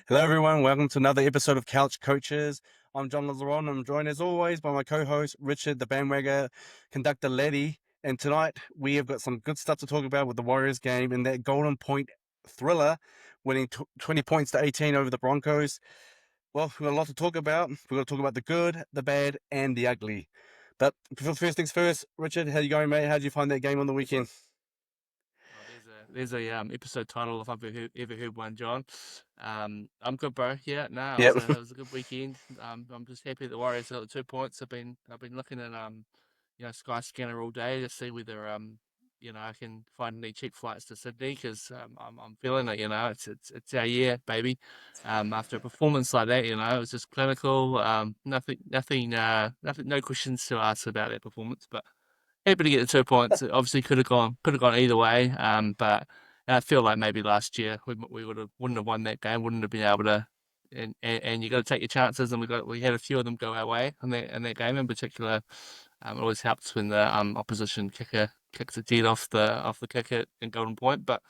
Hello, everyone. Welcome to another episode of Couch Coaches. I'm John Lazaron. I'm joined, as always, by my co-host Richard, the bandwagon conductor Letty. And tonight we have got some good stuff to talk about with the Warriors game and that Golden Point thriller, winning 20 points to 18 over the Broncos. Well, we've got a lot to talk about. We've got to talk about the good, the bad, and the ugly. But first things first, Richard, how you going, mate? How did you find that game on the weekend? Oh, there's a episode title if I've ever heard one, John. I'm good, bro. Yeah, no, Yeah, it was a good weekend. I'm just happy that the Warriors got the 2 points. I've been looking at Sky Scanner all day to see whether I can find any cheap flights to Sydney because I'm feeling it. It's our year, baby. After a performance like that, it was just clinical. Nothing, no questions to ask about that performance, but happy to get the 2 points. It obviously could have gone either way. But I feel like maybe last year we wouldn't have won that game, wouldn't have been able to. And you got to take your chances, and we had a few of them go our way in that game in particular. It always helps when the opposition kicker kicks a dead off the kick at in Golden Point, but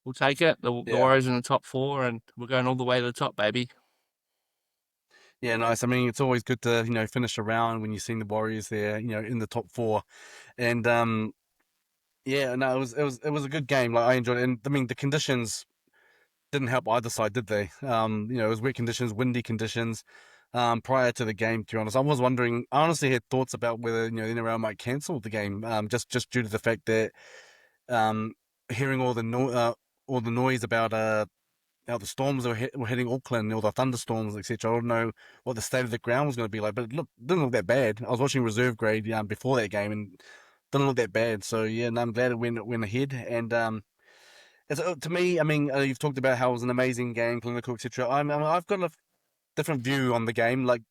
we'll take it. The yeah. Warriors in the top four, and we're going all the way to the top, baby. Yeah, nice. I mean, it's always good to, finish a round when you've seen the Warriors there, in the top four. And yeah, no, it was a good game. Like I enjoyed it. And I mean the conditions didn't help either side, did they? It was wet conditions, windy conditions, prior to the game, to be honest. I was wondering, I honestly had thoughts about whether, the NRL might cancel the game, just due to the fact that um hearing all the noise about how the storms were hitting Auckland, all the thunderstorms, etc. I don't know what the state of the ground was going to be like, but didn't look that bad. I was watching reserve grade before that game and didn't look that bad. So yeah, no, I'm glad it went ahead. And to me, I mean, you've talked about how it was an amazing game, clinical, etc. I've got a different view on the game. Like,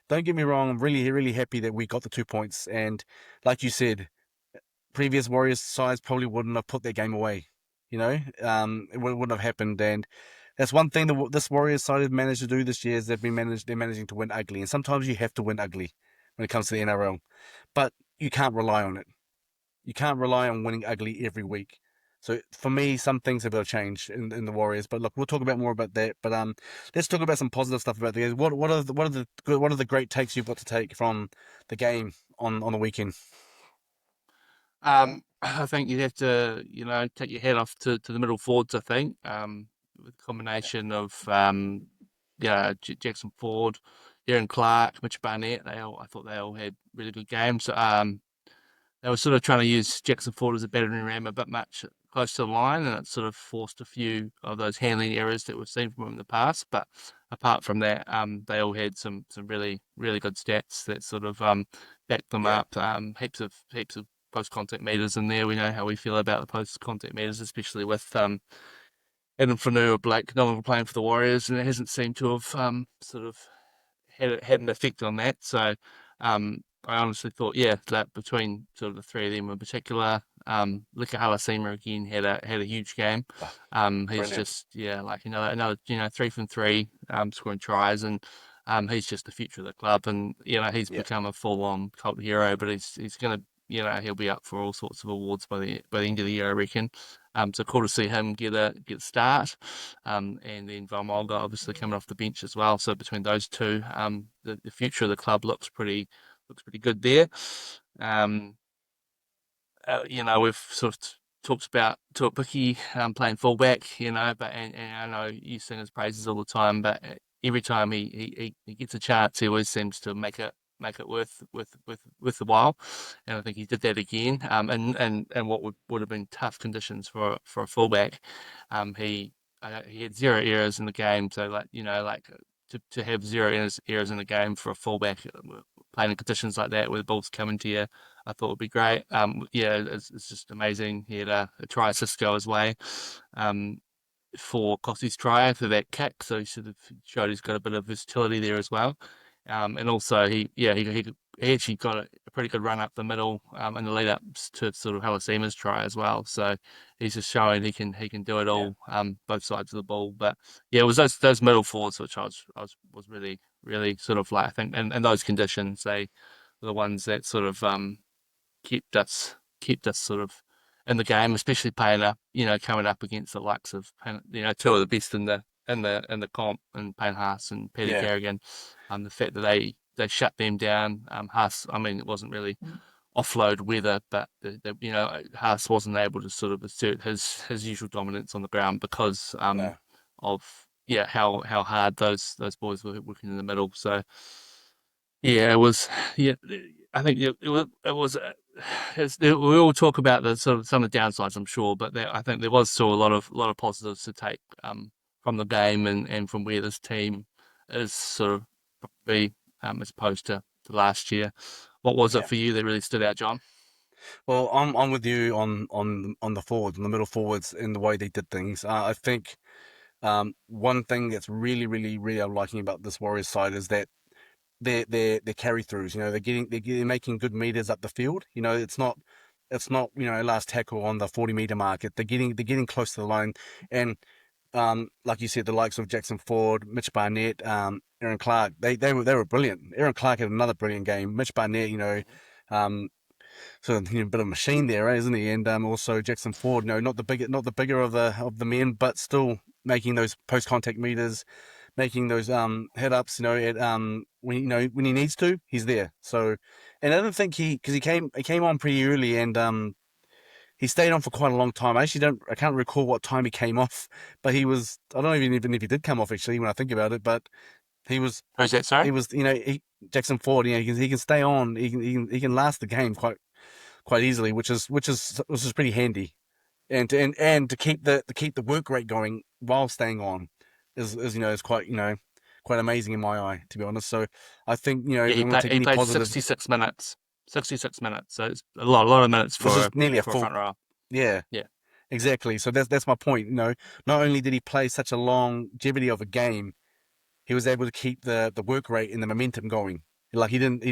don't get me wrong, I'm really really happy that we got the 2 points. And like you said, previous Warriors sides probably wouldn't have put their game away. Wouldn't have happened. And that's one thing that this Warriors side have managed to do this year is they're managing to win ugly. And sometimes you have to win ugly when it comes to the NRL, but you can't rely on it. You can't rely on winning ugly every week. So for me, some things have got to change in the Warriors. But look, we'll talk about more about that. But let's talk about some positive stuff about the game. What are the great takes you've got to take from the game on the weekend? I think you'd have to, take your head off to the middle forwards. I think with a combination of Jackson Ford, Aaron Clark, Mitch Barnett. I thought they all had really good games. They were sort of trying to use Jackson Ford as a battering ram a bit much close to the line, and it sort of forced a few of those handling errors that we've seen from him in the past. But apart from that, they all had some really really good stats that sort of backed them Yeah, up. Heaps of post contact meters in there. We know how we feel about the post contact meters, especially with Adam Fanu or Blake no longer playing for the Warriors, and it hasn't seemed to have sort of had an effect on that. So I honestly thought, yeah, that between sort of the three of them in particular, Lika Halasima again had a huge game. oh, He's brilliant. just like another 3 from 3, scoring tries, and he's just the future of the club, and he's Yeah, become a full on cult hero. But he's gonna he'll be up for all sorts of awards by the end of the year, I reckon. So cool to see him get a start. And then Valmolga obviously coming off the bench as well. So between those two, the future of the club looks pretty good there. Um, we've sort of talked about Tuapiki playing fullback, but I know you sing his praises all the time, but every time he gets a chance, he always seems to make it worth the while, and I think he did that again. And what would have been tough conditions for a fullback, he had 0 errors in the game, so to have 0 errors in the game for a fullback playing in conditions like that where the ball's coming to you, I thought would be great. Yeah, it's just amazing. He had a try assist go his way um, for Cossey's try for that kick, so he sort of showed he's got a bit of versatility there as well. And also he actually got a pretty good run up the middle in the lead ups to sort of Halasima's try as well. So he's just showing he can do it yeah. all, both sides of the ball. But yeah, it was those middle forwards which I was really really sort of like I think and those conditions they were the ones that sort of kept us sort of in the game, especially playing up, coming up against the likes of two of the best in the comp, and Payne Haas and Peter Yeah, Carrigan. The fact that they shut them down. Haas, I mean, it wasn't really offload weather, but Haas wasn't able to sort of assert his usual dominance on the ground because no, of how hard those boys were working in the middle. So yeah, it was. Yeah, I think we all talk about the sort of some of the downsides, I'm sure, but I think there was still a lot of positives to take from the game and from where this team is sort of be as opposed to last year. What was it yeah. for you that really stood out, John? Well, I'm with you on the forwards, on the middle forwards, in the way they did things. I think one thing that's really I'm liking about this Warriors side is that their carry throughs. You know, they're making good meters up the field. You know, it's not last tackle on the 40-meter mark. They're getting close to the line, and like you said, the likes of Jackson Ford, Mitch Barnett, Aaron Clark, they were brilliant. Aaron Clark had another brilliant game. Mitch Barnett, um, sort of a bit of a machine there, isn't he? And also Jackson Ford, not the bigger of the men, but still making those post contact meters, making those head ups, at when he needs to, he's there. So, and I don't think because he came on pretty early, and he stayed on for quite a long time. I can't recall what time he came off, but I don't even if he did come off actually when I think about it, but he was Who's that? Sorry. he was Jackson Ford, he can stay on, he can last the game quite easily, which is pretty handy, and to keep the work rate going while staying on is quite amazing in my eye, to be honest. So I think Yeah, I'm he going to played take he any played positive, 66 minutes. 66 minutes. So it's a lot of minutes which is for nearly a for a full. front row. Yeah, Yeah. exactly. So that's my point. Not only did he play such a longevity of a game, he was able to keep the work rate and the momentum going. Like he didn't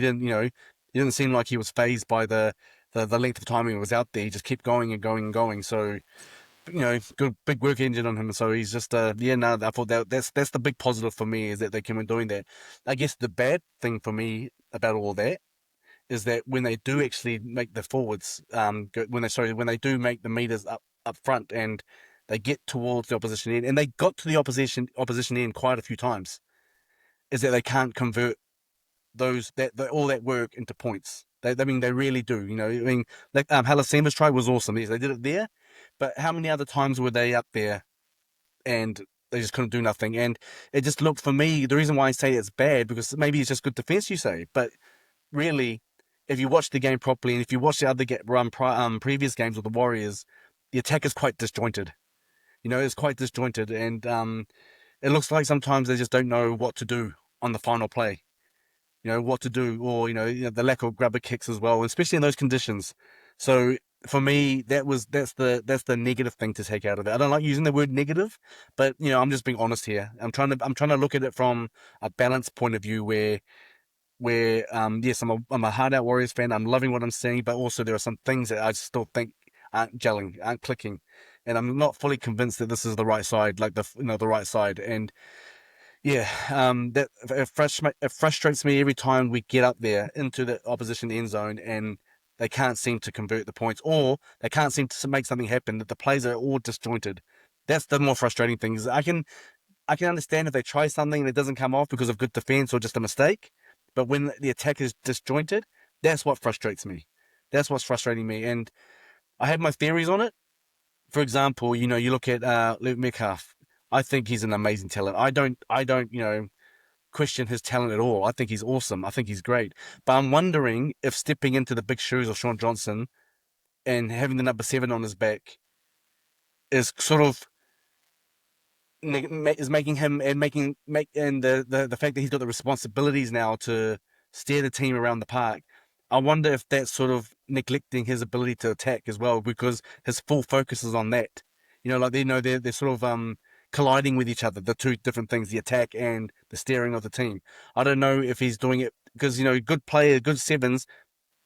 seem like he was phased by the length of time he was out there. He just kept going and going and going. So good big work engine on him. So he's just yeah. No, I thought that's the big positive for me is that they can be doing that. I guess the bad thing for me about all that is that when they do actually make the forwards when they do make the meters up front and they get towards the opposition end and they got to the opposition end quite a few times, is that they can't convert all that work into points. I mean, they really do. I mean, like Halasima's try was awesome. Yes, they did it there, but how many other times were they up there and they just couldn't do nothing? And it just looked for me. The reason why I say it's bad because maybe it's just good defense, you say, but really, if you watch the game properly and if you watch the other previous games with the Warriors, the attack is quite disjointed. It's quite disjointed, and it looks like sometimes they just don't know what to do on the final play. What to do, or the lack of grubber kicks as well, especially in those conditions. So for me, that's the negative thing to take out of it. I don't like using the word negative, but I'm just being honest here. I'm trying to look at it from a balanced point of view where yes, I'm a hard out Warriors fan. I'm loving what I'm seeing, but also there are some things that I still think aren't gelling, aren't clicking, and I'm not fully convinced that this is the right side, like the right side. And yeah, that it frustrates me every time we get up there into the opposition end zone and they can't seem to convert the points, or they can't seem to make something happen. That the plays are all disjointed. That's the more frustrating thing. Is I can understand if they try something and it doesn't come off because of good defense or just a mistake, but when the attack is disjointed, that's what frustrates me. That's what's frustrating me, and I have my theories on it. For example, you look at Luke Metcalf. I think he's an amazing talent. I don't question his talent at all. I think he's awesome. I think he's great. But I'm wondering if stepping into the big shoes of Sean Johnson and having the number 7 on his back is sort of is making him and making make and the fact that he's got the responsibilities now to steer the team around the park. I wonder if that's sort of neglecting his ability to attack as well because his full focus is on that. Like they're sort of colliding with each other, the two different things, the attack and the steering of the team. I don't know if he's doing it because good player, good sevens,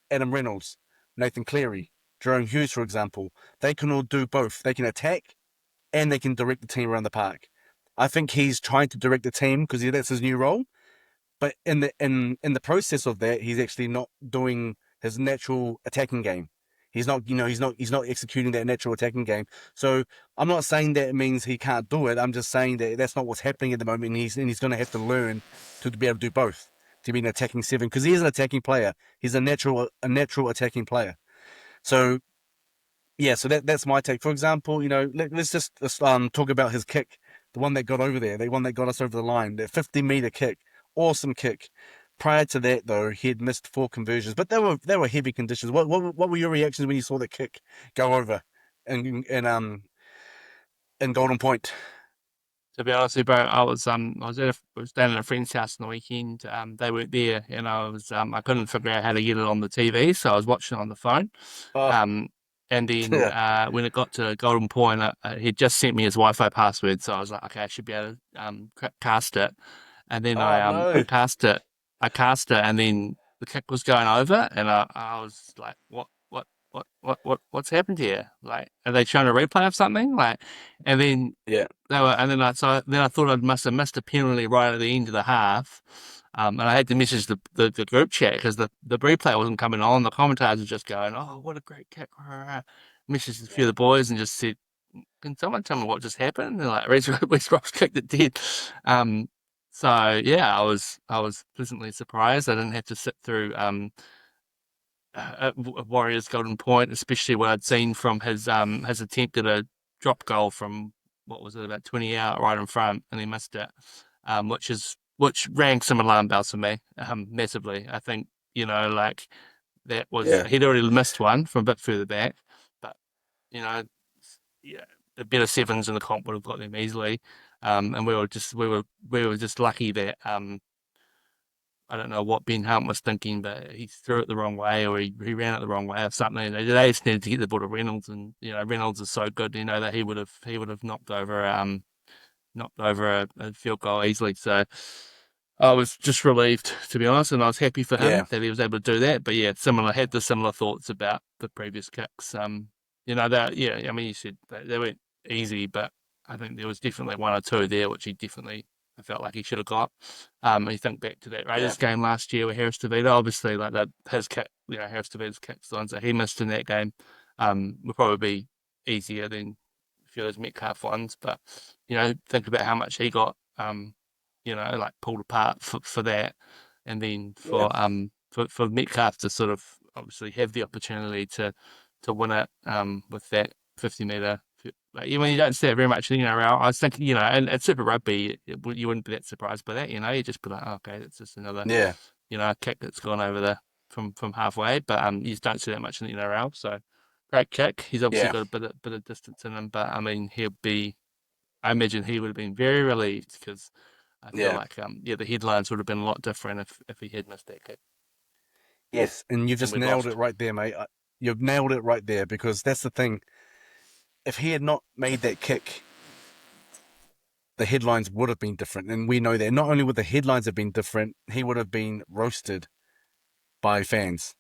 Adam Reynolds, Nathan Cleary, Jerome Hughes, for example, they can all do both. They can attack and they can direct the team around the park. I think he's trying to direct the team because that's his new role. But in the process of that, he's actually not doing his natural attacking game. He's not executing that natural attacking game. So I'm not saying that it means he can't do it. I'm just saying that that's not what's happening at the moment. And he's going to have to learn to be able to do both, to be an attacking seven, because he is an attacking player. He's a natural attacking player. So yeah, so that's my take. For example, let's just talk about his kick, the one that got over there, the one that got us over the line, that 50-meter kick, awesome kick. Prior to that, though, he had missed 4 conversions, but they were heavy conditions. What were your reactions when you saw the kick go over, in Golden Point? To be honest with you, bro, I was down at a friend's house on the weekend. They weren't there, and I couldn't figure out how to get it on the TV, so I was watching it on the phone. Oh, Um, and then yeah. when it got to Golden Point, he'd just sent me his Wi-Fi password, so I was like, okay, I should be able to cast it. And then Oh I no. cast it, and then the kick was going over, and I was like, what's happened here? Like, are they trying to replay of something? Like, and then Yeah, then I thought I must have missed a penalty right at the end of the half. And I had to message the group chat because the replay wasn't coming on. The commentators were just going, "Oh, what a great kick!" Messaged a few of yeah, the boys and just said, "Can someone tell me what just happened?" And they're like, West Rock's kicked it dead." Um, so yeah, I was pleasantly surprised. I didn't have to sit through Warriors Golden Point, especially what I'd seen from his attempt at a drop goal from what was it, about 20 out right in front, and he missed it, which rang some alarm bells for me, massively. I think, like, that was, yeah, he'd already missed one from a bit further back, but, you know yeah, the better sevens in the comp would have got them easily. And we were just lucky that I don't know what Ben Hunt was thinking, but he threw it the wrong way, or he ran it the wrong way or something. They just needed to get the ball to Reynolds, and Reynolds is so good, that he would have knocked over a field goal easily. So I was just relieved, to be honest, and I was happy for yeah, him that he was able to do that. But yeah, had the similar thoughts about the previous kicks. That, yeah, I mean, you said they weren't easy, but I think there was definitely one or two there which I felt like he should have got. You think back to that yeah, Raiders game last year with Harris Tavita, obviously, like that, his kick, Harris Tavita's kicks, the ones that he missed in that game, would probably be easier than a few of those Metcalf ones. But think about how much he got, like pulled apart for that, and then yeah, for Metcalf to sort of obviously have the opportunity to win it with that 50-meter. Like, when you don't see it very much in the NRL, I was thinking, and at Super Rugby, you wouldn't be that surprised by that. You'd just be like, oh, okay, that's just another, yeah, kick that's gone over from halfway. But you just don't see that much in the NRL. So great kick. He's obviously yeah, got a bit of distance in him, but I mean, I imagine he would have been very relieved because I feel yeah. like, the headlines would have been a lot different if he had missed that kick Yes, and you've and just we'd nailed it lost. right there, mate. You've nailed it right there, because that's the thing. If he had not made that kick, the headlines would have been different, and we know that. Not only would the headlines have been different, he would have been roasted by fans,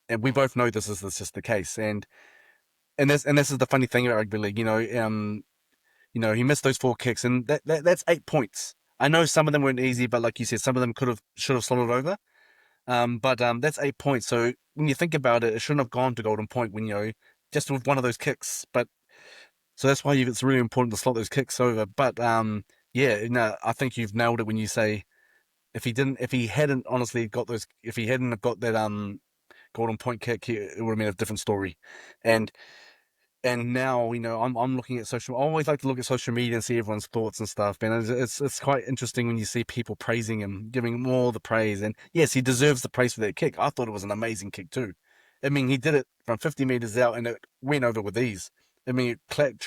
and we Mm. both know this is just the case. And this is the funny thing about rugby league. He missed those 4 kicks, and that's 8 points. I know some of them weren't easy, but like you said, some of them should have slotted over. But that's 8 points. So when you think about it, it shouldn't have gone to Golden Point when just with one of those kicks. But so that's why it's really important to slot those kicks over. But yeah, no, I think you've nailed it when you say if he hadn't honestly got those, if he hadn't have got that Golden Point kick, it would have been a different story. And and now, I'm looking at social. I always like to look at social media and see everyone's thoughts and stuff. And it's quite interesting when you see people praising him, giving him all the praise. And yes, he deserves the praise for that kick. I thought it was an amazing kick too. I mean, he did it from 50 meters out, and it went over with ease. I mean, it cleared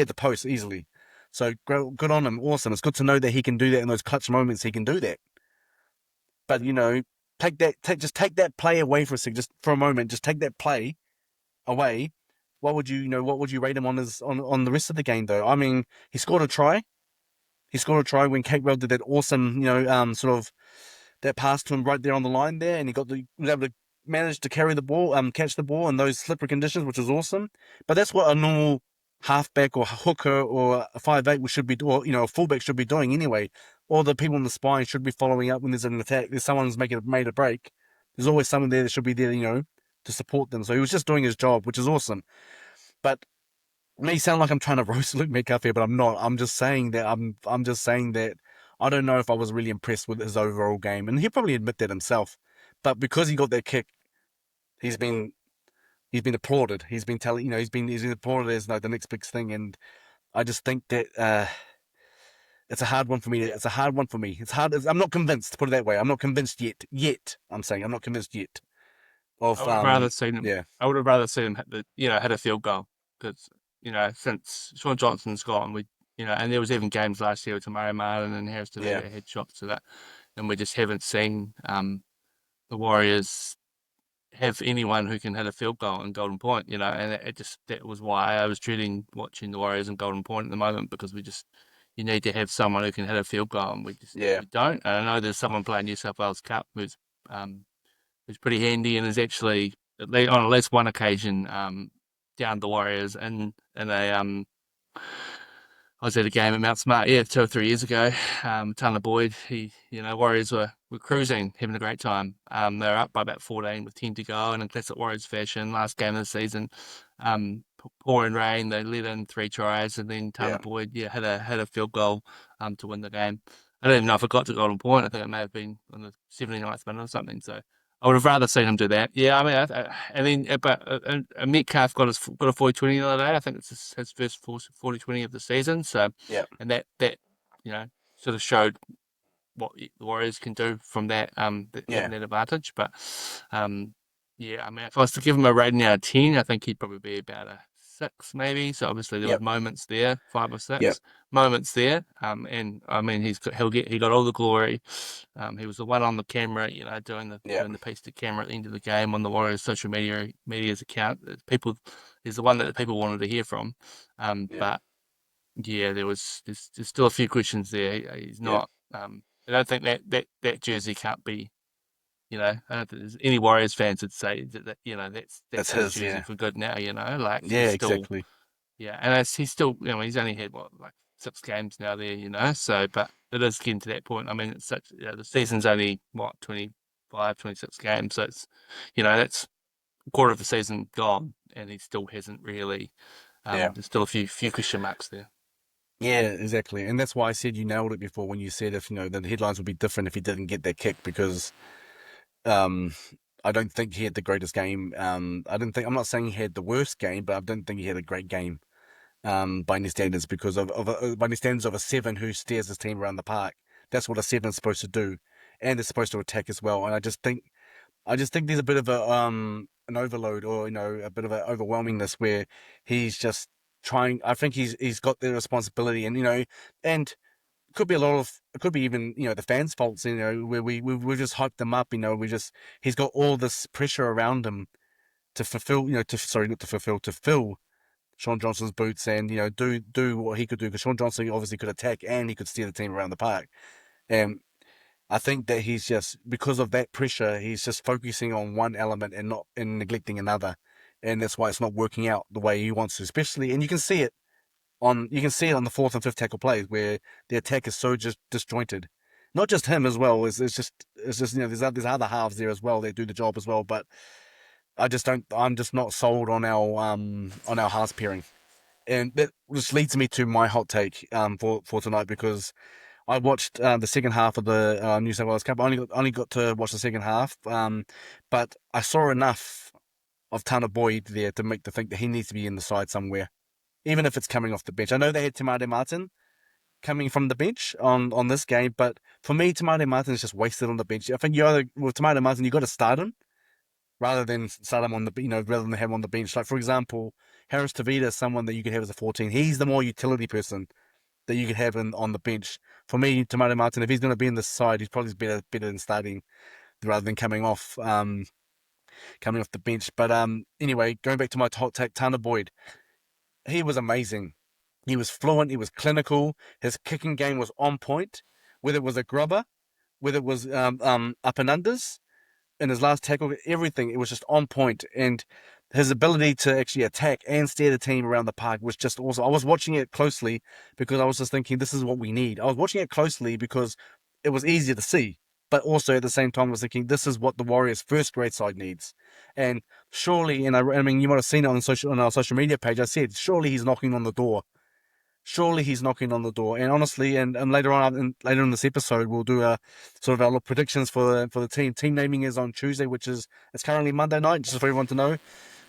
the post easily. So good on him. Awesome. It's good to know that he can do that in those clutch moments. He can do that. But just take that play away for a second, just for a moment. Just take that play away. What would you rate him on the rest of the game though? I mean, he scored a try. He scored a try when Capewell did that awesome, sort of that pass to him right there on the line there, and was able to manage to carry the ball, catch the ball in those slippery conditions, which is awesome. But that's what a normal halfback or hooker or a 5'8" should be, or a fullback should be doing anyway. Or the people in the spine should be following up when there's an attack. There's someone's made a break. There's always someone there that should be there, to support them. So he was just doing his job, which is awesome. But it may sound like I'm trying to roast Luke Metcalf here, but I'm not. I'm just saying that I don't know if I was really impressed with his overall game, and he'll probably admit that himself. But because he got that kick, he's been he's been applauded. He's been telling he's been applauded as like the next big thing, and I just think that it's a hard one for me. It's a hard one for me. It's hard. I'm not convinced. Put it that way. I'm not convinced yet. Yet I'm saying I'm not convinced yet. I Of would have rather seen him. yeah, I would have rather seen him hit hit a field goal because since Sean Johnson's gone, and there was even games last year with Tamari Martin and Harris yeah, Tavita had shots to that, and we just haven't seen the Warriors have anyone who can hit a field goal in Golden Point, and that was why I was dreading watching the Warriors in Golden Point at the moment because you need to have someone who can hit a field goal, and yeah, we don't. And I know there's someone playing New South Wales Cup who's pretty handy and is actually on at least one occasion down the Warriors in a I was at a game at Mount Smart, 2 or 3 years ago. Tanner Boyd, Warriors were cruising, having a great time. They were up by about 14 with 10 to go, and in classic Warriors fashion, last game of the season, pouring rain, they let in 3 tries, and then Tanner yeah, Boyd, had a field goal to win the game. I don't even know if it got to Golden Point. I think it may have been on the 79th minute or something. So I would have rather seen him do that. Yeah, I mean, and then Metcalf got a 40-20 the other day. I think it's his first 40-20 of the season. So, yeah, and that you know sort of showed what the Warriors can do from that yeah, having that advantage. But yeah, I mean, if I was to give him a rating out of 10, I think he'd probably be about a 6 maybe. So obviously there was yep, moments there, 5 or 6 yep, moments there. And I mean he got all the glory. He was the one on the camera, yep, doing the piece to camera at the end of the game on the Warriors social media's account. People is the one that the people wanted to hear from. yep, But yeah, there's still a few questions there. He's yep. not. I don't think that jersey can't be. I don't think there's any Warriors fans would say that that's That's his his. jersey Yeah, for good now. Like he's yeah, still exactly. and he's still he's only had what like 6 games now there. So but it is getting to that point. I mean, it's such the season's only what 25, 26 games, so it's that's a quarter of the season gone, and he still hasn't really. Yeah. There's still a few question marks there. Yeah, exactly. And that's why I said you nailed it before when you said if the headlines would be different if he didn't get that kick because um I don't think he had the greatest game. I'm not saying he had the worst game, but I don't think he had a great game by any standards because by any standards of a seven who steers his team around the park. That's what a seven is supposed to do. And they're supposed to attack as well. And I just think there's a bit of a an overload or a bit of an overwhelmingness where he's just trying. I think he's got the responsibility and it could be even the fans' faults. Where we just hyped them up. He's got all this pressure around him to fulfill. To sorry not to fulfill to fill Sean Johnson's boots and do what he could do because Sean Johnson obviously could attack and he could steer the team around the park. And I think that he's just because of that pressure, he's just focusing on one element and not and neglecting another, and that's why it's not working out the way he wants to. Especially, and you can see it on the fourth and fifth tackle plays where the attack is so just disjointed. Not just him as well. It's just there's other halves there as well. They do the job as well, but I just don't. I'm just not sold on our halves pairing, and that just leads me to my hot take for tonight because I watched the second half of the New South Wales Cup. I only got to watch the second half, but I saw enough of Tanner Boyd there to make to think that he needs to be in the side somewhere, even if it's coming off the bench. I know they had Tamade Martin coming from the bench on this game, but for me, Tamade Martin is just wasted on the bench. I think with Tamade Martin, you got to start him rather than start him rather than have him on the bench. Like for example, Harris Tavita is someone that you could have as a 14. He's the more utility person that you could have on the bench. For me, Tomato Martin, if he's going to be in the side, he's probably better than starting rather than coming off the bench. But anyway, going back to my hot take, Tanner Boyd, he was amazing. He was fluent. He was clinical. His kicking game was on point. Whether it was a grubber, whether it was up and unders in his last tackle, everything it was just on point. And his ability to actually attack and steer the team around the park was just awesome. I was watching it closely because I was just thinking, this is what we need. I was watching it closely because it was easier to see. But also at the same time, I was thinking this is what the Warriors' first grade side needs, and surely, and I mean, you might have seen it on our social media page. I said surely he's knocking on the door. Surely he's knocking on the door. And honestly, and later on, later in this episode, we'll do a sort of our little predictions for the team. Team naming is on Tuesday, which is it's currently Monday night, just for everyone to know.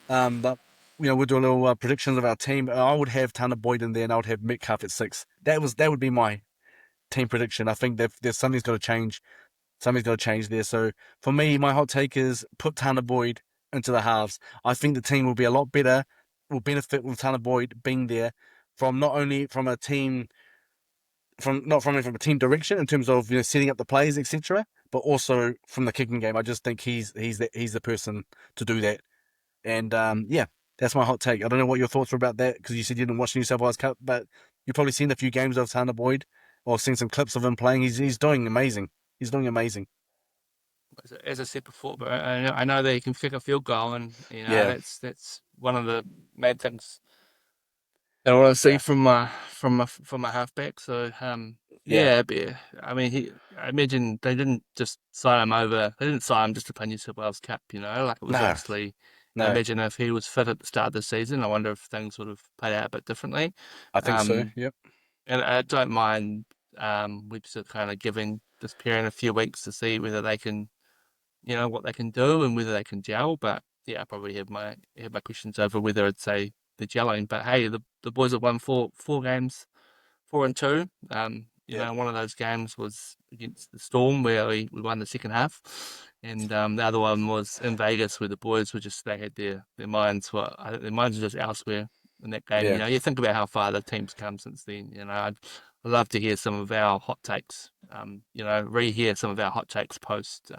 But we'll do a little predictions of our team. I would have Tanner Boyd in there, and I would have Metcalf at six. That would be my team prediction. I think that there's something's got to change. Something's got to change there. So for me, my hot take is put Tanner Boyd into the halves. I think the team will be a lot better, will benefit with Tanner Boyd being there from not only from a team from not from a team direction in terms of setting up the plays etc. But also from the kicking game. I just think he's the person to do that. And yeah, that's my hot take. I don't know what your thoughts were about that because you said you didn't watch the New South Wales Cup, but you've probably seen a few games of Tanner Boyd or seen some clips of him playing. He's doing amazing. He's doing amazing. As I said before, but I know that he can kick a field goal, and Yeah, that's one of the main things that I want to see yeah, from my halfback. So yeah. yeah, but, I mean, I imagine they didn't just sign him over. They didn't sign him just to play New South Wales Cup, like it was No, obviously. I no. imagine if he was fit at the start of the season, I wonder if things would have played out a bit differently. I think so. Um, Yep. and I don't mind we just kind of giving this pair in a few weeks to see whether they can what they can do and whether they can gel. But yeah, I probably have my questions over whether I'd say they're gelling. But hey, the boys have won four games, 4-2. Yep. One of those games was against the Storm where we won the second half, and the other one was in Vegas where the boys were just they had their minds were I think their minds were just elsewhere in that game. Yeah. You think about how far the team's come since then. I'd love to hear some of our hot takes. Rehear some of our hot takes post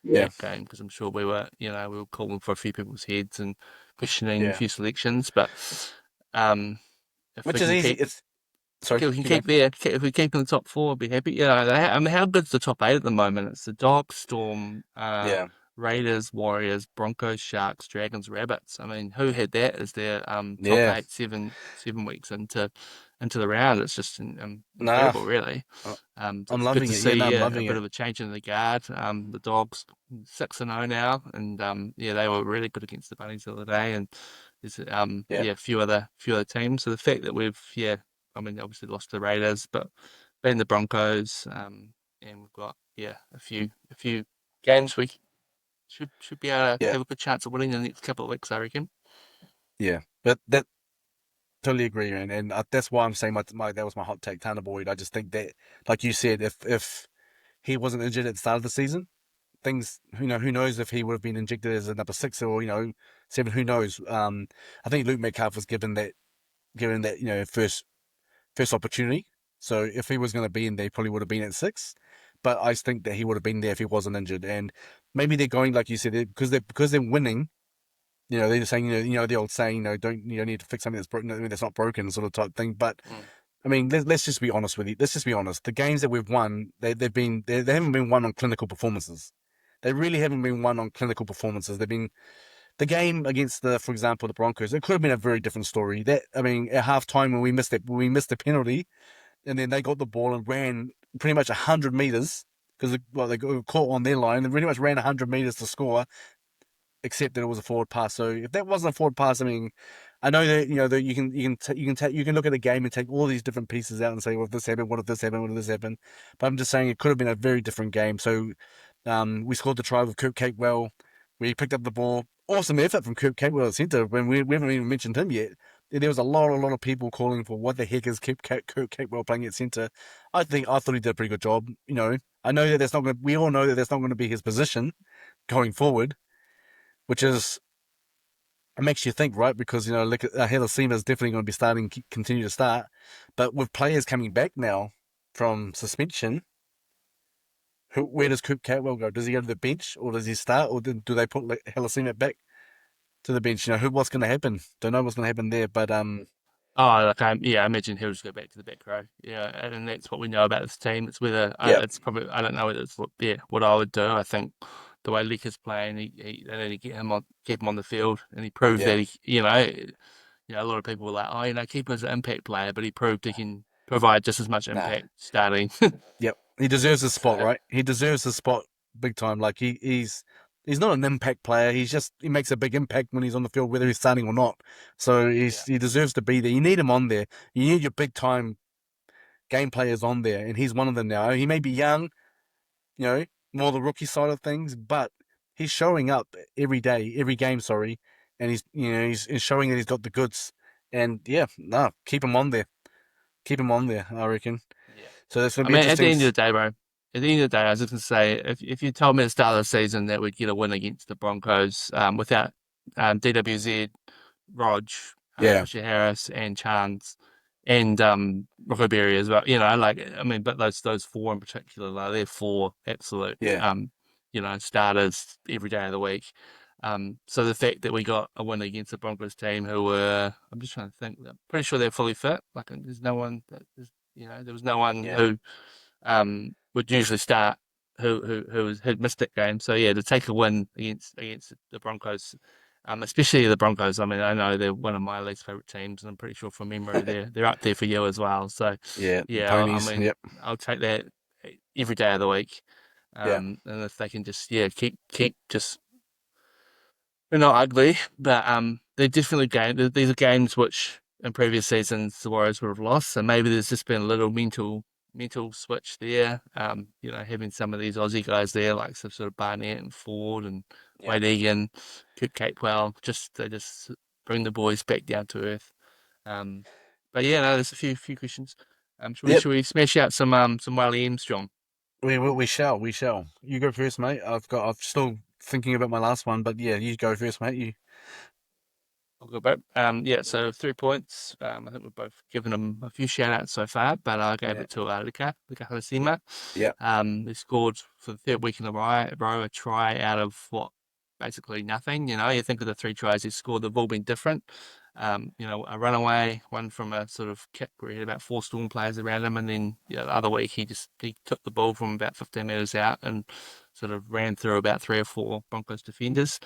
Yeah. that game because I'm sure we were calling for a few people's heads and questioning a Yeah. few selections, but um, if we Which is can easy. keep It's sorry. we can Keep going. keep there. If we keep in the top four, I'll be happy. I mean, how good's the top eight at the moment? It's the Dogs, Storm, Yeah. Raiders, Warriors, Broncos, Sharks, Dragons, Rabbits. I mean, who had that as their top Yeah. eight 7 weeks into the round? It's just Nah. incredible, really. I- So I'm it's good loving to it. Yeah. No, see I'm a loving bit it. of a change in the guard. The Dogs 6-0 now, and yeah, they were really good against the Bunnies the other day, and there's Yeah. a few other teams. So the fact that we've I mean, obviously lost to the Raiders, but beating the Broncos, and we've got a few games we should be able to Yeah. have a good chance of winning in the next couple of weeks, I reckon. Yeah. But that totally agree, man. And that's why I'm saying my that was my hot take, Tanner Boyd. I just think that, like you said, if he wasn't injured at the start of the season, things who knows if he would have been injected as a number six or seven. Who knows? I think Luke Metcalf was given that first opportunity. So if he was going to be in there, he probably would have been at six. But I think that he would have been there if he wasn't injured. And maybe they're going like you said because they're winning. They're just saying the old saying don't need to fix something that's broken, that's not broken sort of type thing. But Mm. I mean, let's just be honest with you. Let's just be honest. The games that we've won, they haven't been won on clinical performances. They really haven't been won on clinical performances. They've been the game against for example, the Broncos. It could have been a very different story. That I mean, at halftime when we missed the penalty, and then they got the ball and ran pretty much 100 meters because they got caught on their line. They pretty much ran 100 meters to score, except that it was a forward pass. So if that wasn't a forward pass, I mean, I know that that you can look at a game and take all these different pieces out and say, well, if this happened, what if this happened, what if this happened? But I'm just saying it could have been a very different game. So we scored the try with Kirk Capewell. We picked up the ball. Awesome effort from Kirk Capewell at centre when we haven't even mentioned him yet. There was a lot of people calling for what the heck is Kirk Capewell playing at centre. I thought he did a pretty good job. I know that that's not going. We all know that that's not going to be his position going forward, which is it makes you think, right? Because like Hilasima is definitely going to be continue to start, but with players coming back now from suspension, where does Coop Catwell go? Does he go to the bench, or does he start, or do they put like, Hilasima back to the bench? What's going to happen? Don't know what's going to happen there, but Oh, like I imagine he'll just go back to the back row. Yeah, and that's what we know about this team. It's whether yeah, it's probably I don't know whether it's what I would do. I think the way Lick is playing, they need to keep him on the field, and he proved yeah, that a lot of people were like, keep him as an impact player, but he proved he can provide just as much nah, impact starting. yep. He deserves a spot, So right? He deserves a spot big time. Like he's not an impact player. He makes a big impact when he's on the field, whether he's starting or not. So yeah, he deserves to be there. You need him on there. You need your big time game players on there, and he's one of them now. He may be young, you know, more the rookie side of things, but he's showing up every day, every game. Sorry, and he's showing that he's got the goods. And yeah, no, keep him on there. Keep him on there. I reckon. yeah. So that's gonna I be mean, at the interesting. end of the day, bro, at the end of the day, I was just gonna say, if you told me at the start of the season that we'd get a win against the Broncos, without DWZ, Rog, Yeah, Fisher Harris, and Chance, and Rocco Berry as well, like I mean, but those four in particular, like they're four absolute yeah, starters every day of the week. So the fact that we got a win against the Broncos team, who were, I'm just trying to think, I'm pretty sure they're fully fit. Like there's no one that is, there was no one yeah, who would usually start who'd missed that game. So yeah, to take a win against the Broncos, especially the Broncos. I mean, I know they're one of my least favorite teams, and I'm pretty sure from memory they're up there for you as well. So yeah. The yeah, I ponies. mean, Yep. I'll take that every day of the week. Yeah, And if they can just keep just they're not ugly, but they're definitely These are games which in previous seasons the Warriors would have lost, so maybe there's just been a little mental switch there. Having some of these Aussie guys there, like some sort of Barnett and Ford and yeah, Wade Egan, Kurt Capewell, they just bring the boys back down to earth. Um, but yeah, no, there's a few questions. yep. Should we smash out some Wally M's, John? We shall. We shall. You go first, mate. I'm still thinking about my last one, but yeah, you go first, mate. You. I'll go back. Yeah, so 3 points. I think we've both given him a few shout outs so far, but I gave Yeah, it to Lika Halasima. yeah, He scored for the third week in a row a try out of what basically nothing. You think of the three tries he scored, they've all been different. A runaway, one from a sort of kick where he had about four Storm players around him, and then the other week he took the ball from about 15 metres out and sort of ran through about three or four Broncos defenders.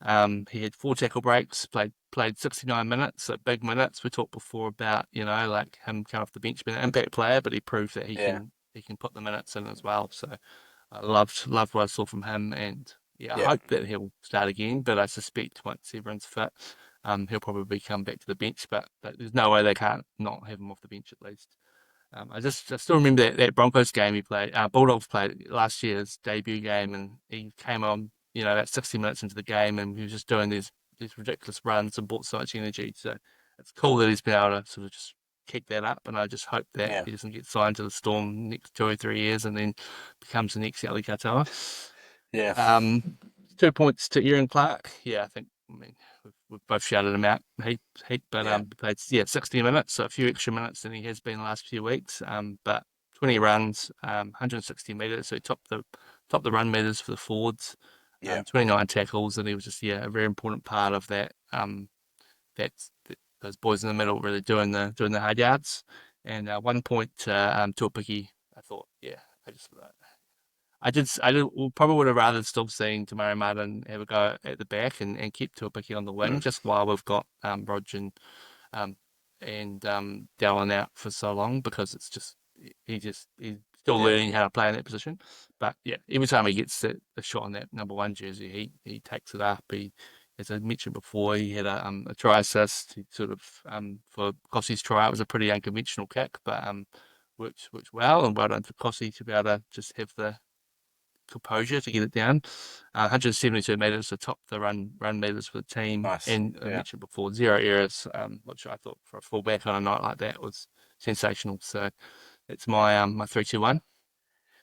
He had four tackle breaks, played 69 minutes, so big minutes. We talked before about, like him coming off the bench being an impact player, but he proved that yeah, he can put the minutes in as well. So I loved what I saw from him, and yeah, I yeah, hope that he'll start again. But I suspect once everyone's fit, he'll probably come back to the bench. But there's no way they can't not have him off the bench at least. I still remember that Broncos game he played. Bulldogs played last year's debut game, and he came on, about 60 minutes into the game, and he was just doing these ridiculous runs and brought so much energy. So it's cool that he's been able to sort of just keep that up, and I just hope that yeah, he doesn't get signed to the Storm next 2 or 3 years and then becomes the next Ali Katoa. yeah, Um, 2 points to Ian Clark. Yeah, I mean, we've both shouted him out heap, but yeah, played 60 minutes, so a few extra minutes than he has been the last few weeks. But 20 runs, 160 meters, so he topped the run meters for the forwards. yeah, 29 tackles, and he was just a very important part of that. Those boys in the middle really doing the hard yards. And 1 point to a picky. I thought, yeah, I just probably would have rather still seen Tamari Martin have a go at the back and keep Tuapiki on the wing just while we've got Rog um, Dallin out for so long because it's just he's still yeah, learning how to play in that position. But yeah, every time he gets a shot on that number one jersey, he takes it up. As I mentioned before, he had a try assist. He sort of for Kossi's try, it was a pretty unconventional kick, but worked well, and well done to Kossi to be able to just have the composure to get it down. 172 meters to top the run meters for the team, nice. and I Yeah, mentioned before 0 errors, which I thought for a fullback on a night like that was sensational. So it's my 3-2-1.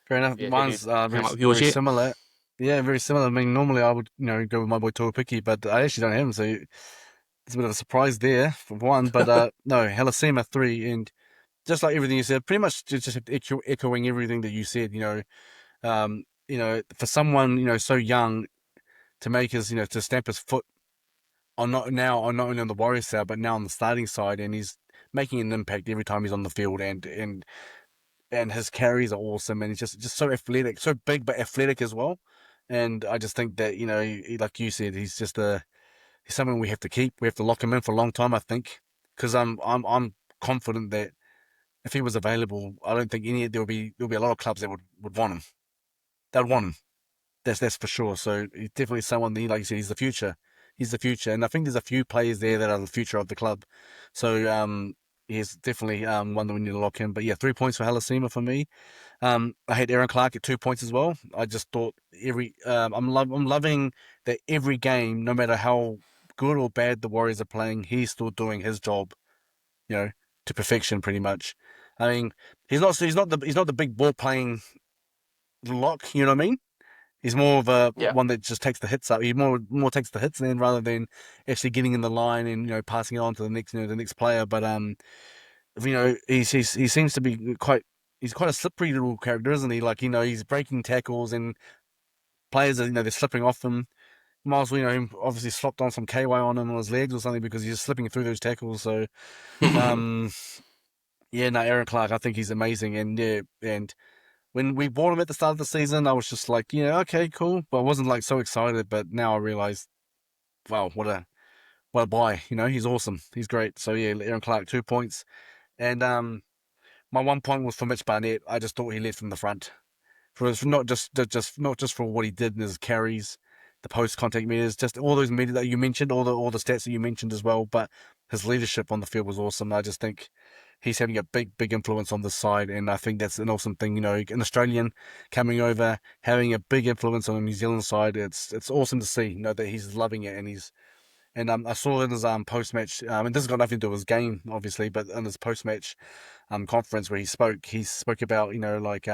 fair enough. Yeah, have you Mine's come up with yours very yet? similar. Yeah, very similar. I mean, normally I would go with my boy Tuapiki, but I actually don't have him, so it's a bit of a surprise there for one. But no, Halasima three, and just like everything you said, pretty much just echoing everything that you said. For someone so young to make his to stamp his foot on not only on the Warriors side but now on the starting side, and he's making an impact every time he's on the field, and his carries are awesome, and he's just so athletic, so big but athletic as well. And I just think that like you said, he's someone we have to keep. We have to lock him in for a long time, I think, because I'm confident that if he was available, I don't think there'll be a lot of clubs that would want him. They'd want him. That's for sure. So he's definitely someone that, like you said, he's the future. He's the future, and I think there's a few players there that are the future of the club. So he's definitely one that we need to lock in. But yeah, 3 points for Halasima for me. I had Aaron Clark at 2 points as well. I just thought I'm loving that every game, no matter how good or bad the Warriors are playing, he's still doing his job, you know, to perfection, pretty much. I mean, he's not the big ball playing lock. You know what I mean? He's more of a Yeah. one that just takes the hits up. He more takes the hits then rather than actually getting in the line and passing it on to the next the next player. But he seems to be he's quite a slippery little character, isn't he? Like he's breaking tackles and players are they're slipping off him. Miles, obviously slopped on some KY on him on his legs or something because he's just slipping through those tackles. So um yeah, no, Aaron Clark, I think he's amazing, and yeah, and when we bought him at the start of the season, I was just like, yeah, okay, cool, but I wasn't like so excited. But now I realize, wow, what a buy. He's awesome. He's great. So yeah, Aaron Clark, 2 points, and my 1 point was for Mitch Barnett. I just thought he led from the front for not just for what he did in his carries, the post contact meters, just all those meters that you mentioned, all the stats that you mentioned as well. But his leadership on the field was awesome. I just think he's having a big influence on this side, and I think that's an awesome thing. An Australian coming over, having a big influence on the New Zealand side. It's awesome to see. That he's loving it, and I saw in his post match, and this has got nothing to do with his game, obviously, but in his post match conference where he spoke about like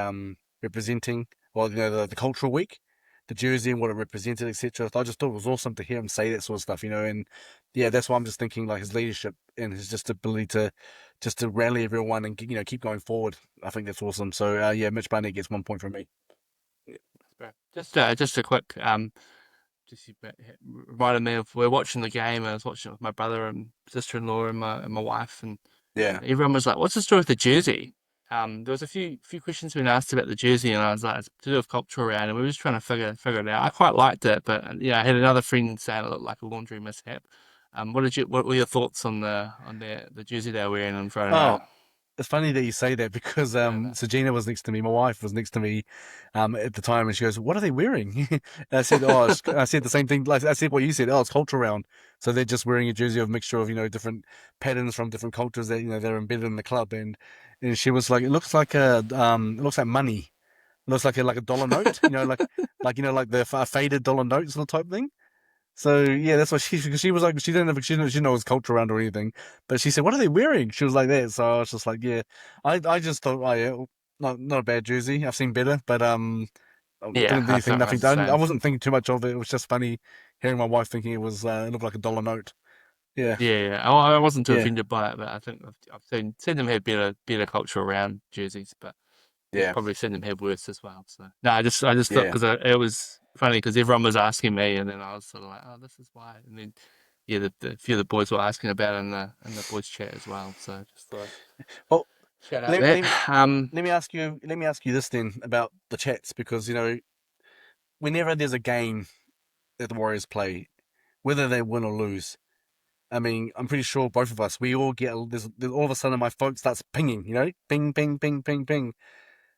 representing, well, the cultural week, the jersey and what it represented, etc. So I just thought it was awesome to hear him say that sort of stuff, and yeah, that's why I'm just thinking like his leadership and his just ability to rally everyone and keep going forward. I think that's awesome. So yeah, Mitch Barnett gets 1 point from me. Yeah, that's fair. Just a quick just reminded me of we're watching the game. I was watching it with my brother and sister-in-law and my wife, and Yeah. everyone was like, "What's the story with the jersey?" There was a few questions being asked about the jersey, and I was like, "It's to do with culture around," and we were just trying to figure it out. I quite liked it, but I had another friend saying it looked like a laundry mishap. What were your thoughts on the jersey they were wearing on Friday night? Oh, it's funny that you say that because Saturday night. Sagina was next to me. My wife was next to me at the time, and she goes, "What are they wearing?" And I said, "Oh, I said the same thing. Like I said, what you said. Oh, it's culture round. So they're just wearing a jersey of a mixture of different patterns from different cultures that they're embedded in the club." And she was like, it looks like money. It looks like a dollar note. Like the faded dollar note sort of type thing. So yeah, that's what she was like. She didn't know it was culture around or anything, but she said, "What are they wearing?" She was like that. So I was just like, yeah, I just thought, oh yeah, not a bad jersey. I've seen better, but I Yeah, didn't really think I was nothing. the I same. wasn't thinking too much of it. It was just funny hearing my wife thinking it looked like a dollar note. Yeah, Yeah. I wasn't too yeah, offended by it, but I think I've seen them have better culture around jerseys, but yeah, yeah, probably seen them have worse as well. So no, I just thought yeah. because it was funny because everyone was asking me, and then I was sort of like, oh, this is why, and then yeah, the few of the boys were asking about it in the boys chat as well. So I just thought I'd Well, shout out let, that. let me let me ask you this then about the chats because whenever there's a game that the Warriors play, whether they win or lose. I mean, I'm pretty sure both of us, we all get, there's all of a sudden my phone starts pinging, ping, ping, ping, ping, ping.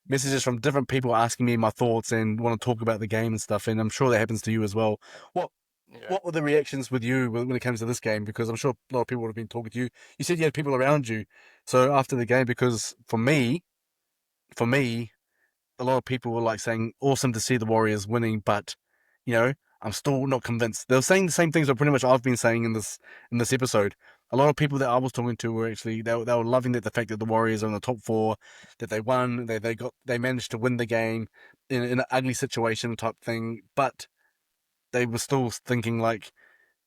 Messages from different people asking me my thoughts and want to talk about the game and stuff. And I'm sure that happens to you as well. What Yeah. what were the reactions with you when it comes to this game? Because I'm sure a lot of people would have been talking to you. You said you had people around you. So after the game, because for me, a lot of people were like saying, awesome to see the Warriors winning, but you know, I'm still not convinced. They were saying the same things that pretty much I've been saying in this episode. A lot of people that I was talking to were actually they were loving the fact that the Warriors are in the top four, that they won, they managed to win the game in an ugly situation type thing, but they were still thinking like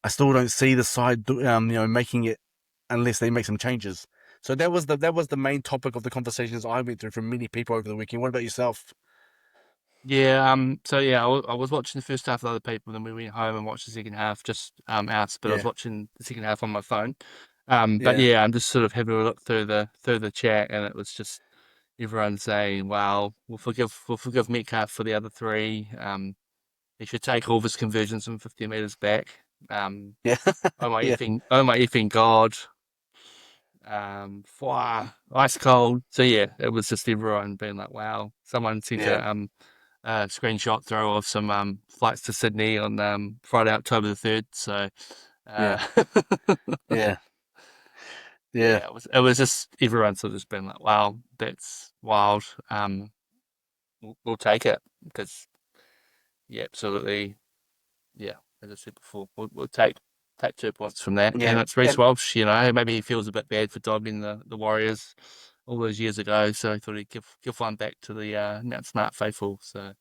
I still don't see the side making it unless they make some changes. So that was the main topic of the conversations I went through from many people over the weekend. What about yourself? Yeah, so yeah, I was watching the first half with other people, then we went home and watched the second half just out, but I was Yeah, watching the second half on my phone. But yeah. yeah, I'm just sort of having a look through the chat, and it was just everyone saying, "Well, we'll forgive Metcalf for the other three. He should take all of his conversions from 50 meters back. Um, Yeah, oh my yeah, effing, oh my effing God." ice cold. So yeah, it was just everyone being like, "Wow!" Someone sent Yeah, a screenshot throw of some flights to Sydney on Friday, October the 3rd. So yeah, uh, yeah, yeah. yeah, it was just everyone sort of just being like, "Wow, that's wild." We'll take it because yeah, absolutely. Yeah, as I said before, we'll take 2 points from that. And Yeah, it's Reece and Walsh, maybe he feels a bit bad for dogging the Warriors all those years ago, so he thought he'd give one back to the Mount Smart faithful. So